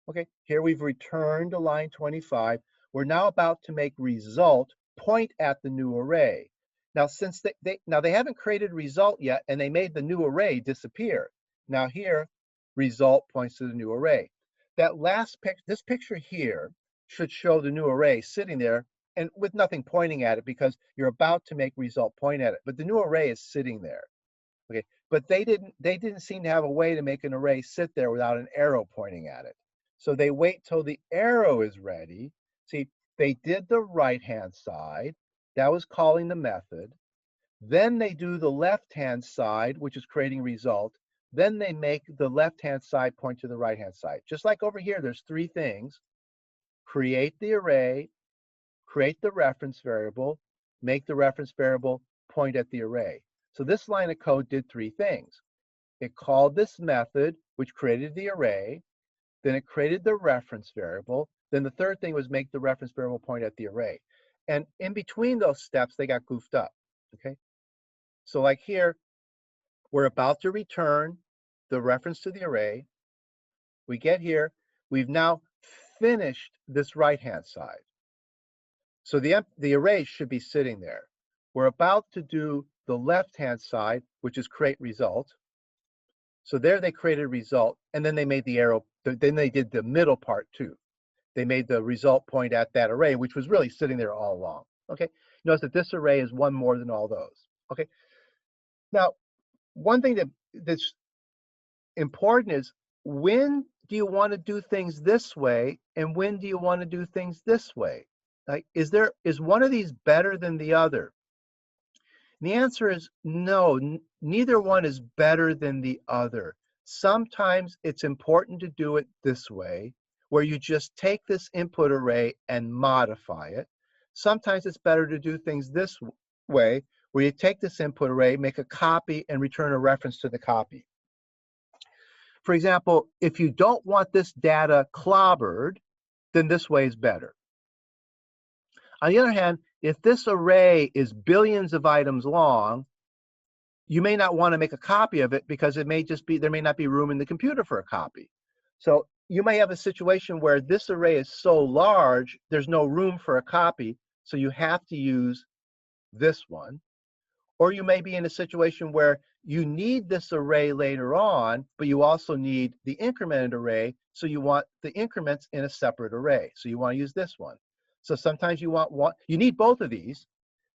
Okay, here we've returned to line 25. We're now about to make result, point at the new array. Now, since they haven't created result yet, and they made the new array disappear. Now here, result points to the new array. That last picture, this picture here, should show the new array sitting there and with nothing pointing at it because you're about to make result point at it. But the new array is sitting there. Okay, but they didn't seem to have a way to make an array sit there without an arrow pointing at it. So they wait till the arrow is ready. See, they did the right-hand side. That was calling the method. Then they do the left-hand side, which is creating result. Then they make the left-hand side point to the right-hand side. Just like over here, there's three things. Create the array, create the reference variable, make the reference variable point at the array. So this line of code did three things. It called this method, which created the array. Then it created the reference variable. Then the third thing was make the reference variable point at the array. And in between those steps, they got goofed up, okay? So like here, we're about to return the reference to the array. We get here, we've now finished this right-hand side. So the array should be sitting there. We're about to do the left-hand side, which is create result. So there they created result, and then they made the arrow, then they did the middle part too. They made the result point at that array, which was really sitting there all along. Okay, notice that this array is one more than all those. Okay, now one thing that's important is when do you want to do things this way, and when do you want to do things this way? Like, is one of these better than the other? And the answer is no, neither one is better than the other. Sometimes it's important to do it this way, where you just take this input array and modify it. Sometimes it's better to do things this way, where you take this input array, make a copy, and return a reference to the copy. For example, if you don't want this data clobbered, then this way is better. On the other hand, if this array is billions of items long, you may not want to make a copy of it because it may just be, there may not be room in the computer for a copy. So you may have a situation where this array is so large, there's no room for a copy, so you have to use this one. Or you may be in a situation where you need this array later on, but you also need the incremented array, so you want the increments in a separate array. So you want to use this one. So sometimes you want one, you need both of these,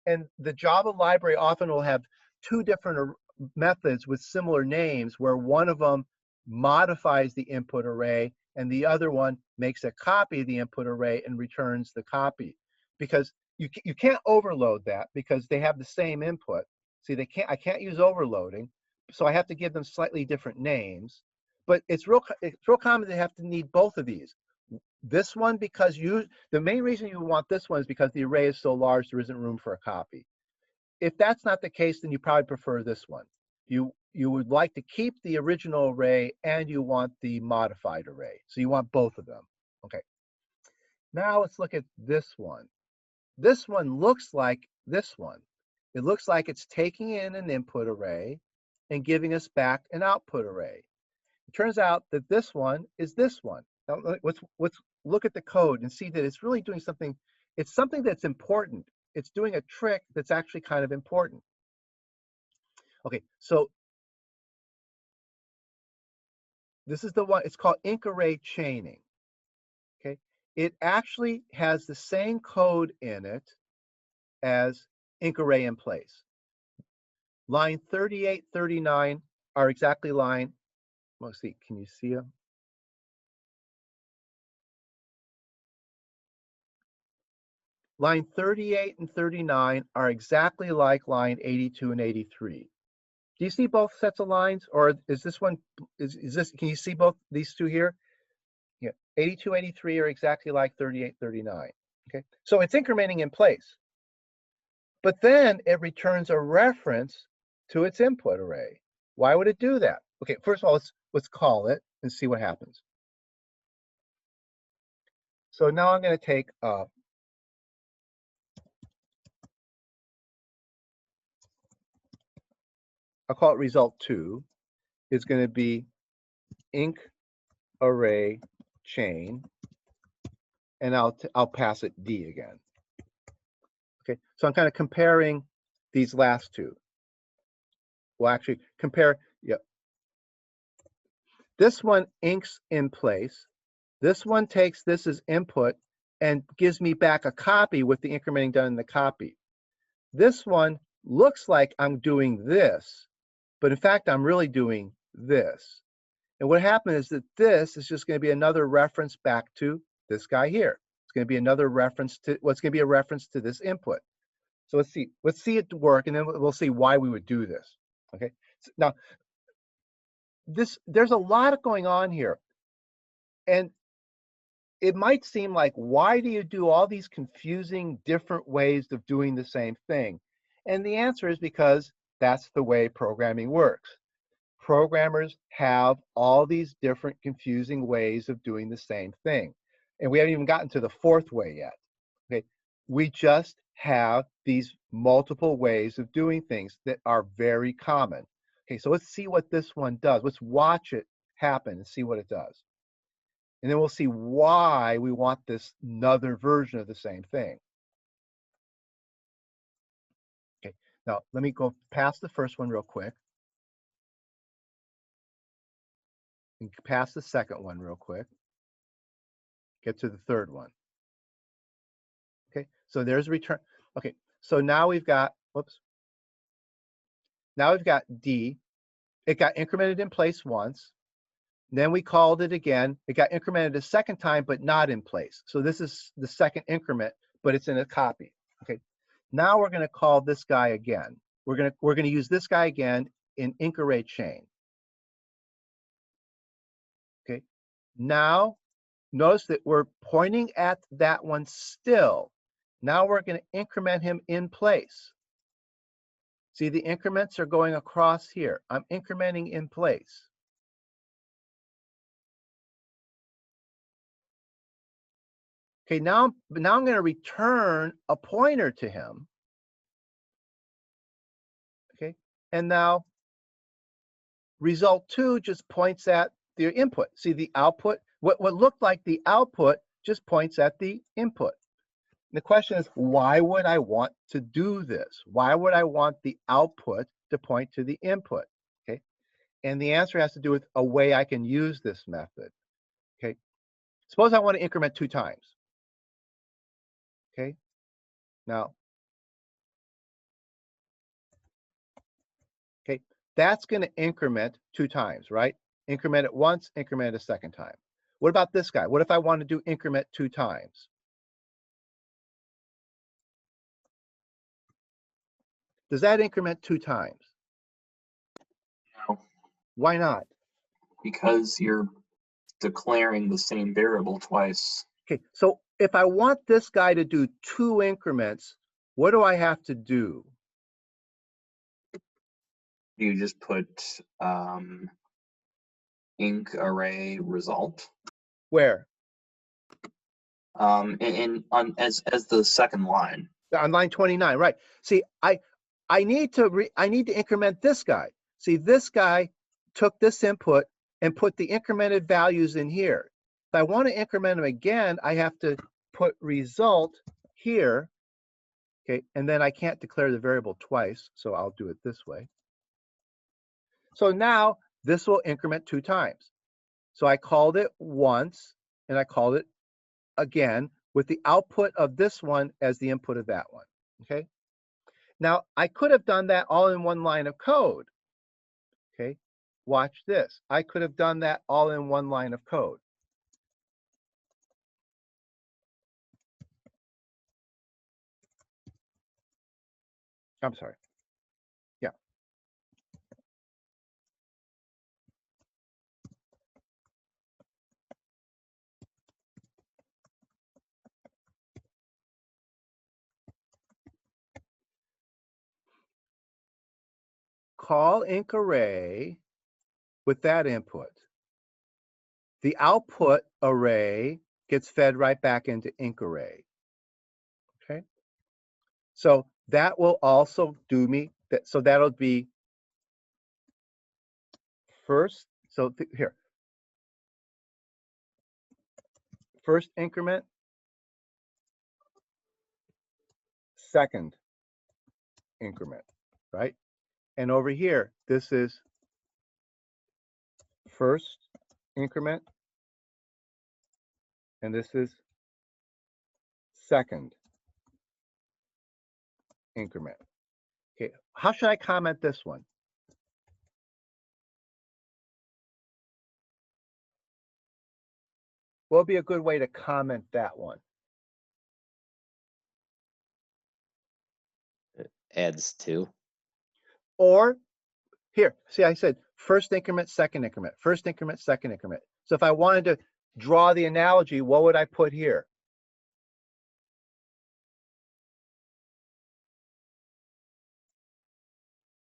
and the Java library often will have two different methods with similar names, where one of them modifies the input array and the other one makes a copy of the input array and returns the copy. Because you can't overload that because they have the same input. See, I can't use overloading, so I have to give them slightly different names. But it's real common to have to need both of these. This one, because the main reason you want this one is because the array is so large there isn't room for a copy. If that's not the case, then you probably prefer this one. You would like to keep the original array and you want the modified array. So you want both of them. Okay. Now let's look at this one. This one looks like this one. It looks like it's taking in an input array and giving us back an output array. It turns out that this one is this one. Now, let's look at the code and see that it's really doing something. It's something that's important. It's doing a trick that's actually kind of important. Okay, so this is the one, it's called inc array chaining. Okay, it actually has the same code in it as inc array in place. Line 38, 39 are exactly line, let's see, can you see them? Line 38 and 39 are exactly like line 82 and 83. Do you see both sets of lines, or is this one, is this, can you see both these two here? Yeah, 82, 83 are exactly like 38, 39. Okay, so it's incrementing in place. But then it returns a reference to its input array. Why would it do that? Okay, first of all, let's call it and see what happens. So now I'm going to take I'll call it result 2. It's going to be inc array chain, and I'll pass it D again. Okay, so I'm kind of comparing these last two. Well, actually compare, yeah. This one inks in place. This one takes this as input and gives me back a copy with the incrementing done in the copy. This one looks like I'm doing this, but in fact, I'm really doing this. And what happened is that this is just going to be another reference back to this guy here. It's going to be another reference to what's going to be a reference to this input. So let's see it work, and then we'll see why we would do this. Okay. So now, there's a lot going on here, and it might seem like, why do you do all these confusing different ways of doing the same thing? And the answer is because that's the way programming works. Programmers have all these different confusing ways of doing the same thing. And we haven't even gotten to the fourth way yet. Okay, we just have these multiple ways of doing things that are very common. Okay, so let's see what this one does. Let's watch it happen and see what it does. And then we'll see why we want this another version of the same thing. Okay, now let me go past the first one real quick. And pass the second one real quick. Get to the third one. Okay, so there's return. Okay, so now we've got, whoops. Now we've got D. It got incremented in place once. Then we called it again. It got incremented a second time, but not in place. So this is the second increment, but it's in a copy. Okay, now we're going to call this guy again. We're going to use this guy again in ink array chain. Okay, now notice that we're pointing at that one still. Now we're going to increment him in place. See, the increments are going across here. I'm incrementing in place. Okay, now I'm going to return a pointer to him. Okay, and now result 2 just points at the input. See, the output, what looked like the output just points at the input. And the question is, why would I want to do this? Why would I want the output to point to the input? Okay, and the answer has to do with a way I can use this method. Okay, suppose I want to increment 2 times. Okay, now, okay, that's going to increment 2 times, right? Increment it once, increment it a second time. What about this guy? What if I want to do increment 2 times? Does that increment 2 times? No, Why not? because you're declaring the same variable twice. Okay, so if I want this guy to do 2 increments, what do I have to do? You just put ink array result Where? as the second line. On line 29, right? See, I need to increment this guy. See, this guy took this input and put the incremented values in here. If I want to increment them again, I have to put result here. Okay, and then I can't declare the variable twice, so I'll do it this way. So now this will increment 2 times. So I called it once, and I called it again with the output of this one as the input of that one. Okay. Now I could have done that all in one line of code. Okay. Watch this. I could have done that all in one line of code. I'm sorry. Yeah. Call ink array with that input. The output array gets fed right back into ink array. Okay. So that will also do me that. So that'll be first. So here, first increment, second increment, right? And over here, this is first increment, and this is second increment. Okay, how should I comment this one? What would be a good way to comment that one? Adds 2. Or here, see, I said first increment, second increment, first increment, second increment. So if I wanted to draw the analogy, what would I put here?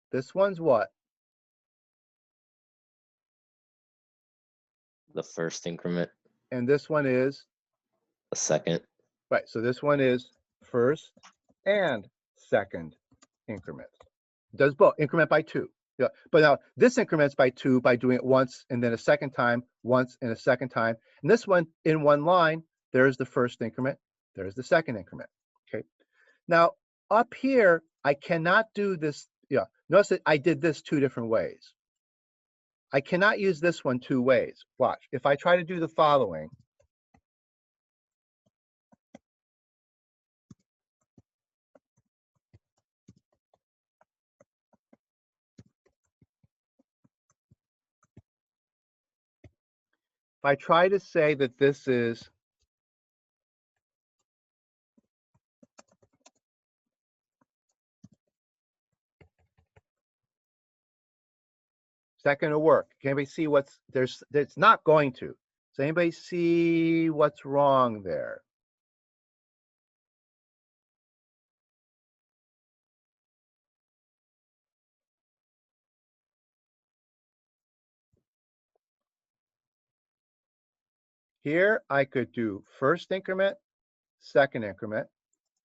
This one's what? The first increment, And this one is, the second. right, so this one is first and second increment. Does both, increment by 2. Yeah, but now this increments by 2 by doing it once and then a second time, once and a second time. And this one in one line, there's the first increment, there's the second increment. Okay. Now up here, I cannot do this. Yeah, notice that I did this 2 different ways. I cannot use this one 2 ways. Watch, if I try to do the following. If I try to say that this is that going to work? Can anybody see what's there's? It's not going to. Does anybody see what's wrong there? Here I could do first increment, second increment.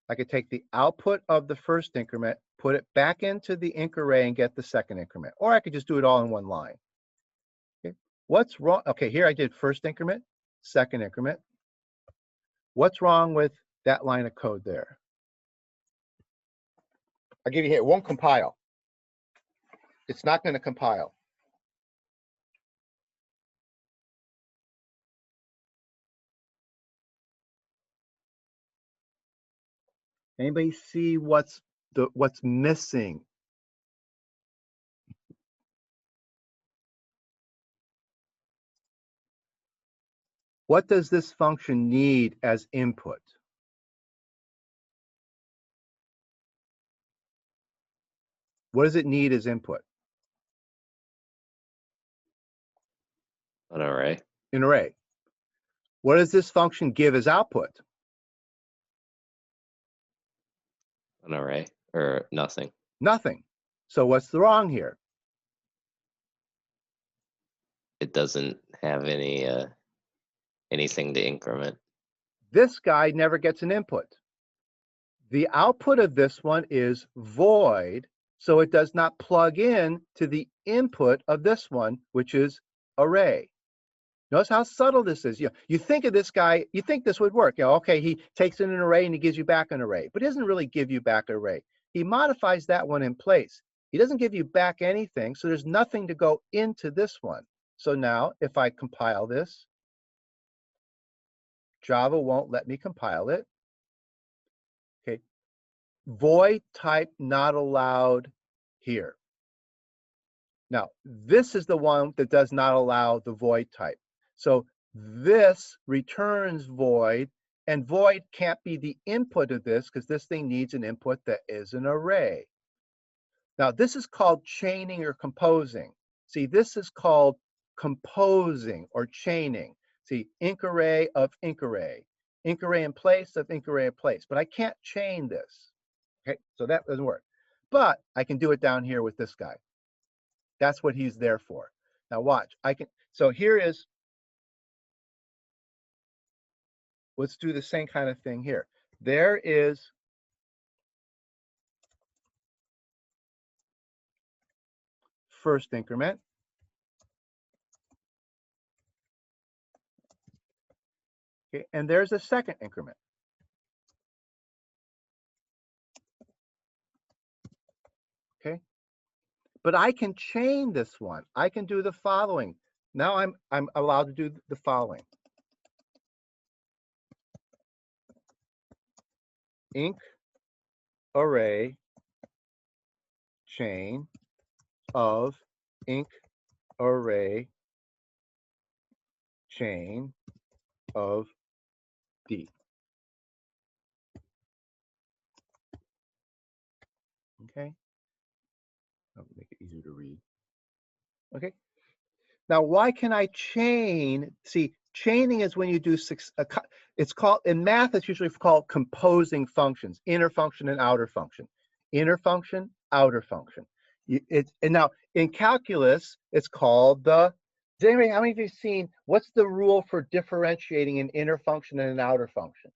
I could take the output of the first increment, put it back into the inc array and get the second increment. Or I could just do it all in one line. Okay. What's wrong? Okay, here I did first increment, second increment. What's wrong with that line of code there? I'll give you here, it won't compile. It's not going to compile. Anybody see what's missing? What does this function need as input? What does it need as input? An array. An array. What does this function give as output? An array or nothing. Nothing. So what's wrong here? It doesn't have any anything to increment. This guy never gets an input. The output of this one is void, so it does not plug in to the input of this one, which is array. Notice how subtle this is. You think of this guy, you think this would work. Okay, he takes in an array and he gives you back an array, but he doesn't really give you back an array. He modifies that one in place. He doesn't give you back anything, so there's nothing to go into this one. So now, if I compile this, Java won't let me compile it. Okay, void type not allowed here. Now, this is the one that does not allow the void type. So this returns void, and void can't be the input of this because this thing needs an input that is an array. Now, this is called chaining or composing. See, this is called composing or chaining. See, inc array of inc array in place of inc array in place. But I can't chain this. Okay, so that doesn't work. But I can do it down here with this guy. That's what he's there for. Now watch, so here is, let's do the same kind of thing here. There is first increment. Okay, and there's a second increment. but I can chain this one. I can do the following. Now I'm allowed to do the following. Inc array chain of inc array chain of D. Okay. I'll make it easier to read. Okay. Now, why can I chain? See, chaining is when you do it's called, in math, it's usually called composing functions, inner function and outer function. Inner function, outer function. And now in calculus, it's called how many of you seen, what's the rule for differentiating an inner function and an outer function?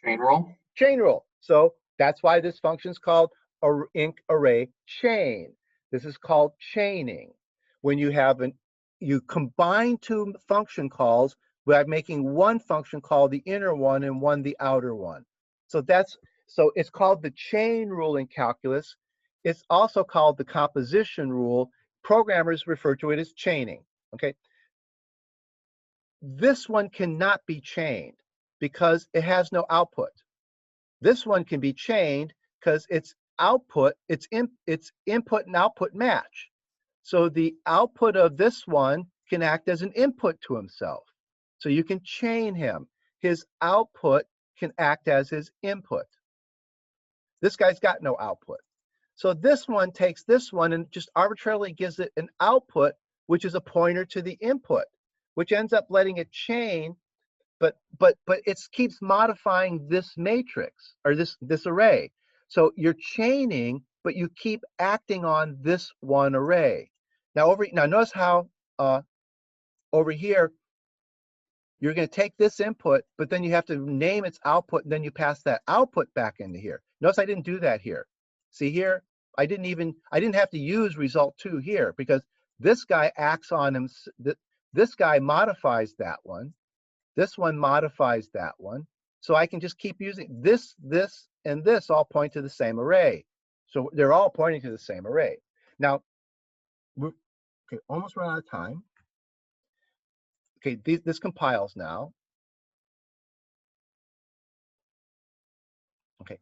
Chain rule. Chain rule. So that's why this function is called inc array chain. This is called chaining. When you have you combine two function calls by making one function call the inner one and one the outer one. So it's called the chain rule in calculus. It's also called the composition rule. Programmers refer to it as chaining. Okay. This one cannot be chained because it has no output. This one can be chained because its output, its input and output match. So the output of this one can act as an input to himself. So you can chain him. His output can act as his input. This guy's got no output. So this one takes this one and just arbitrarily gives it an output, which is a pointer to the input, which ends up letting it chain, but it keeps modifying this matrix or this array. So you're chaining, but you keep acting on this one array. Now notice how over here you're going to take this input, but then you have to name its output, and then you pass that output back into here. Notice I didn't do that here. See here, I didn't have to use result 2 here because this guy acts on him. This guy modifies that one. This one modifies that one. So I can just keep using this, and this all point to the same array. So they're all pointing to the same array. Now, we're almost run out of time. Okay, this compiles now. Okay.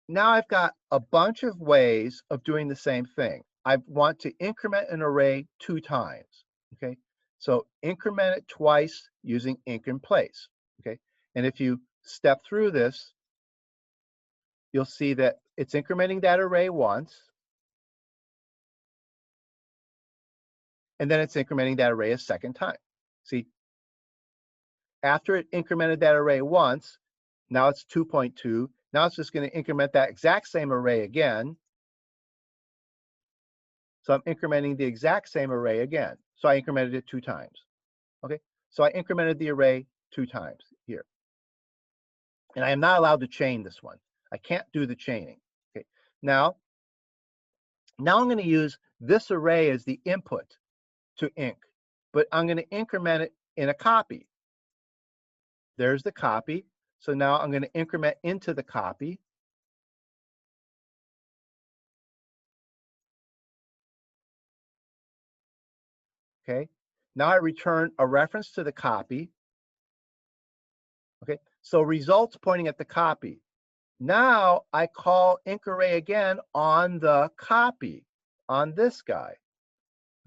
Now I've got a bunch of ways of doing the same thing. I want to increment an array 2 times. Okay, so increment it twice using inc in place. Okay, and if you step through this, you'll see that it's incrementing that array once, and then it's incrementing that array a second time. See, after it incremented that array once, now it's 2.2. Now it's just going to increment that exact same array again. So I'm incrementing the exact same array again. So I incremented it 2 times. Okay, so I incremented the array 2 times here. And I am not allowed to chain this one. I can't do the chaining. Okay, now I'm going to use this array as the input to inc, but I'm going to increment it in a copy. There's the copy. So now I'm going to increment into the copy. Okay, now I return a reference to the copy. Okay, so results pointing at the copy. Now I call inc array again on the copy, on this guy.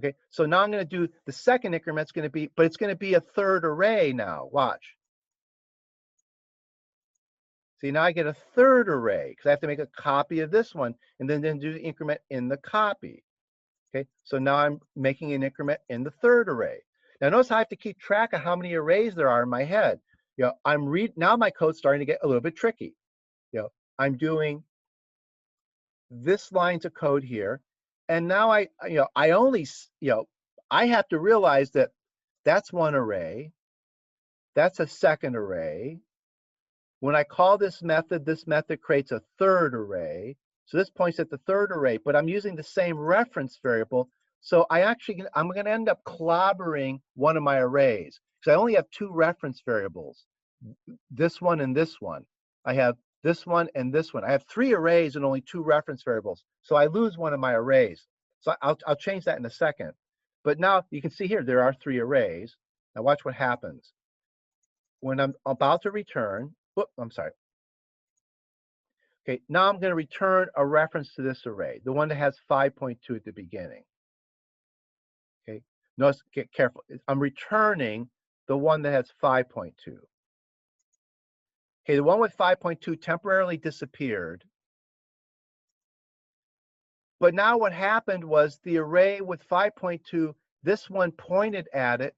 Okay, so now I'm going to do the second increment. It's going to be, but it's going to be a third array now. Watch. See, now I get a third array because I have to make a copy of this one and then do the increment in the copy. Okay, so now I'm making an increment in the third array. Now notice I have to keep track of how many arrays there are in my head. You know, now my code's starting to get a little bit tricky. You know, I'm doing this lines of code here, and now I have to realize that that's one array, that's a second array. When I call this method creates a third array. So this points at the third array, but I'm using the same reference variable. So I'm going to end up clobbering one of my arrays because I only have 2 reference variables, this one and this one. I have this one, and this one. I have 3 arrays and only 2 reference variables. So I lose one of my arrays. So I'll change that in a second. But now you can see here, there are 3 arrays. Now watch what happens. When I'm about to return, whoop, I'm sorry. Okay, now I'm going to return a reference to this array, the one that has 5.2 at the beginning. Okay, notice, get careful. I'm returning the one that has 5.2. Okay, the one with 5.2 temporarily disappeared. But now what happened was the array with 5.2, this one pointed at it,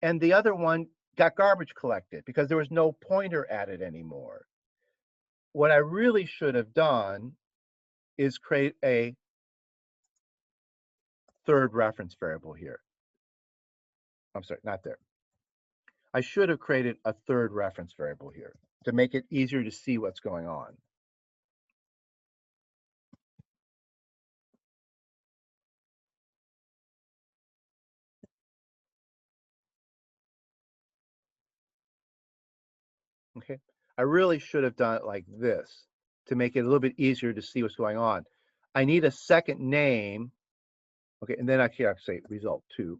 and the other one got garbage collected because there was no pointer at it anymore. What I really should have done is create a third reference variable here. I'm sorry, not there. I should have created a third reference variable here to make it easier to see what's going on. Okay, I really should have done it like this to make it a little bit easier to see what's going on. I need a second name. Okay, and then I can say result 2.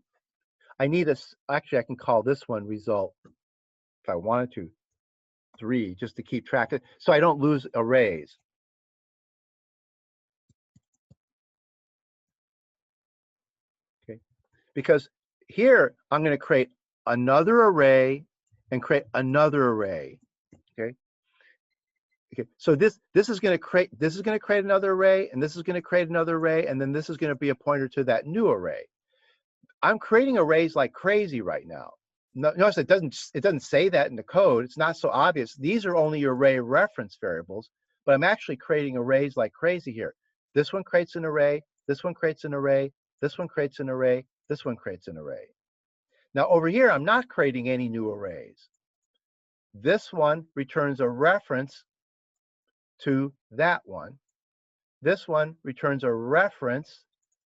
I need actually I can call this one result, if I wanted to, 3, just to keep track of it, so I don't lose arrays. Okay, because here I'm going to create another array and create another array. Okay. Okay, so this is going to create another array, and this is going to create another array, and then this is going to be a pointer to that new array. I'm creating arrays like crazy right now. Notice it doesn't say that in the code. It's not so obvious. These are only array reference variables, but I'm actually creating arrays like crazy here. This one creates an array, this one creates an array, this one creates an array, this one creates an array. Now over here, I'm not creating any new arrays. This one returns a reference to that one. This one returns a reference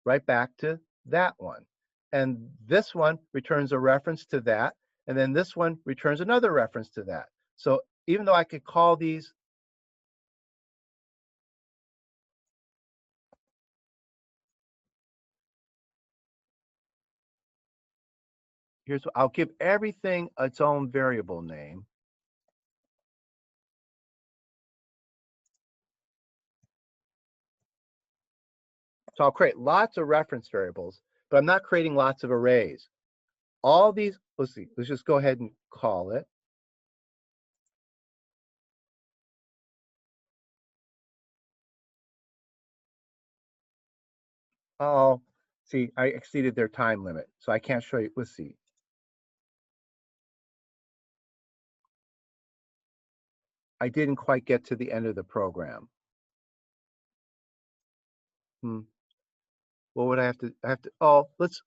right back to that one. And this one returns a reference to that. And then this one returns another reference to that. So even though I could call these here's what I'll give everything its own variable name. So I'll create lots of reference variables, but I'm not creating lots of arrays. All these, let's see, let's just go ahead and call it. Oh, see, I exceeded their time limit, so I can't show you. Let's see. I didn't quite get to the end of the program. What would I have to, oh, let's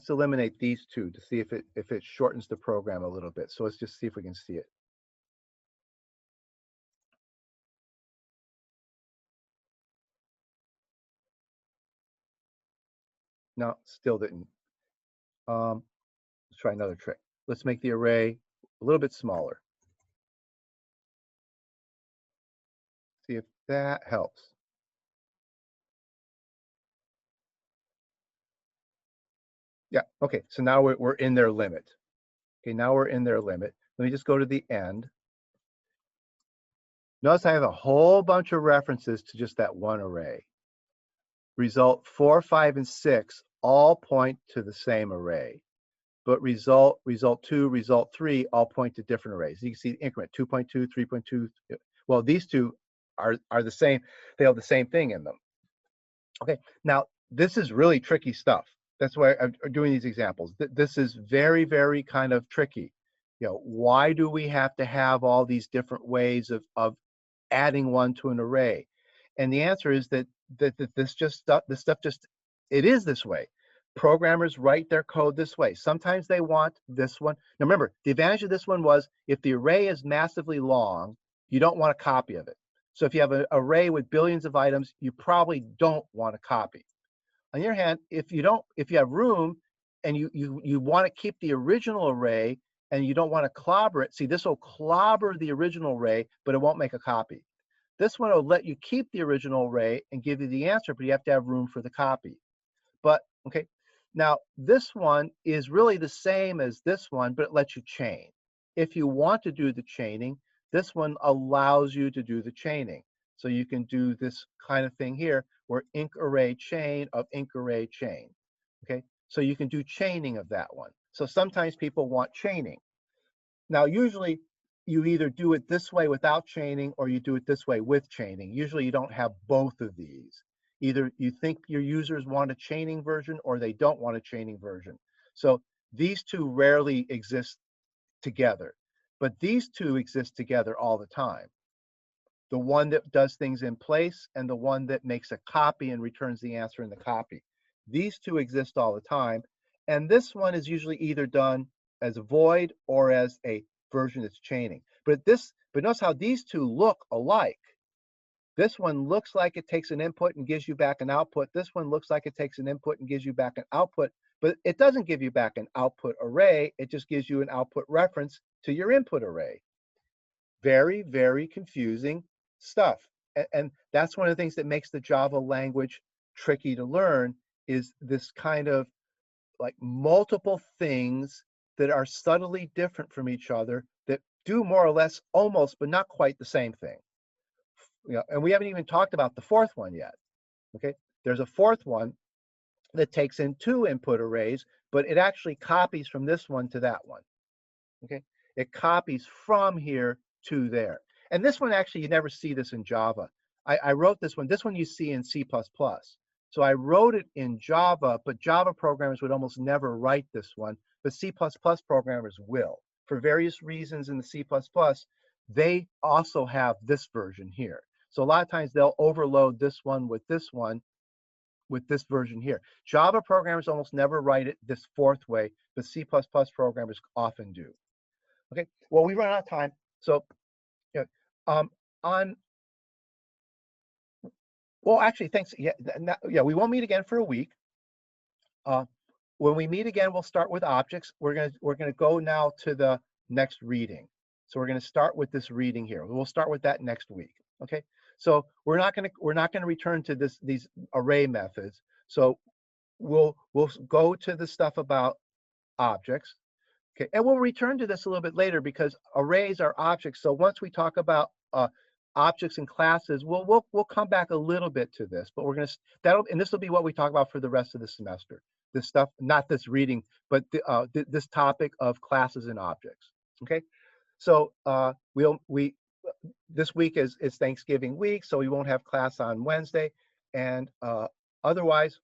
eliminate these two to see if it shortens the program a little bit. So let's just see if we can see it. No, still didn't. Let's try another trick. Let's make the array a little bit smaller. See if that helps. Yeah, okay, so now we're in their limit. Okay, now we're in their limit. Let me just go to the end. Notice I have a whole bunch of references to just that one array. Result 4, 5, and 6 all point to the same array. But result 2, result 3 all point to different arrays. You can see the increment 2.2, 3.2. Well, these two are the same. They have the same thing in them. Okay, now this is really tricky stuff. That's why I'm doing these examples. This is very, very kind of tricky. You know, why do we have to have all these different ways of adding one to an array? And the answer is that this stuff just it is this way. Programmers write their code this way. Sometimes they want this one. Now remember, the advantage of this one was if the array is massively long, you don't want a copy of it. So if you have an array with billions of items, you probably don't want a copy. On the other hand, if you have room and you want to keep the original array, and you don't want to clobber it, see, this will clobber the original array, but it won't make a copy. This one will let you keep the original array and give you the answer, but you have to have room for the copy. But, okay, now this one is really the same as this one, but it lets you chain. If you want to do the chaining, this one allows you to do the chaining. So you can do this kind of thing here, where inc array chain of inc array chain. Okay, so you can do chaining of that one. So sometimes people want chaining. Now, usually you either do it this way without chaining or you do it this way with chaining. Usually you don't have both of these. Either you think your users want a chaining version or they don't want a chaining version. So these two rarely exist together, but these two exist together all the time. The one that does things in place and the one that makes a copy and returns the answer in the copy. These two exist all the time. And this one is usually either done as a void or as a version that's chaining. But notice how these two look alike. This one looks like it takes an input and gives you back an output. This one looks like it takes an input and gives you back an output, but it doesn't give you back an output array. It just gives you an output reference to your input array. Very, very confusing stuff. And that's one of the things that makes the Java language tricky to learn, is this kind of like multiple things that are subtly different from each other that do more or less almost, but not quite the same thing. You know, and we haven't even talked about the fourth one yet. Okay, there's a fourth one that takes in two input arrays, but it actually copies from this one to that one. Okay, it copies from here to there. And this one, actually, you never see this in Java. I wrote this one. This one you see in C++. So I wrote it in Java, but Java programmers would almost never write this one, but C++ programmers will. For various reasons in the C++, they also have this version here. So a lot of times they'll overload this one with this version here. Java programmers almost never write it this fourth way, but C++ programmers often do. Okay, well, we run out of time. So, you know, well, actually, thanks. Yeah, we won't meet again for a week. When we meet again, we'll start with objects. We're gonna go now to the next reading. So we're gonna start with this reading here. We'll start with that next week. Okay. So we're not gonna return to these array methods. So we'll go to the stuff about objects. Okay, and we'll return to this a little bit later because arrays are objects. So once we talk about objects and classes, we'll come back a little bit to this, but and this will be what we talk about for the rest of the semester. This stuff, not this reading, but this topic of classes and objects. Okay, so this week is Thanksgiving week, so we won't have class on Wednesday, and otherwise,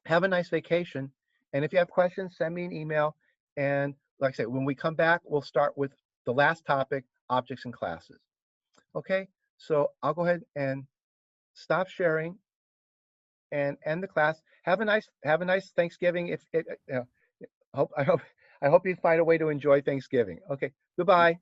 have a nice vacation. And if you have questions, send me an email. And like I said, when we come back, we'll start with the last topic, objects and classes. Okay, so I'll go ahead and stop sharing and end the class. Have a nice Thanksgiving. I hope you find a way to enjoy Thanksgiving. Okay, goodbye.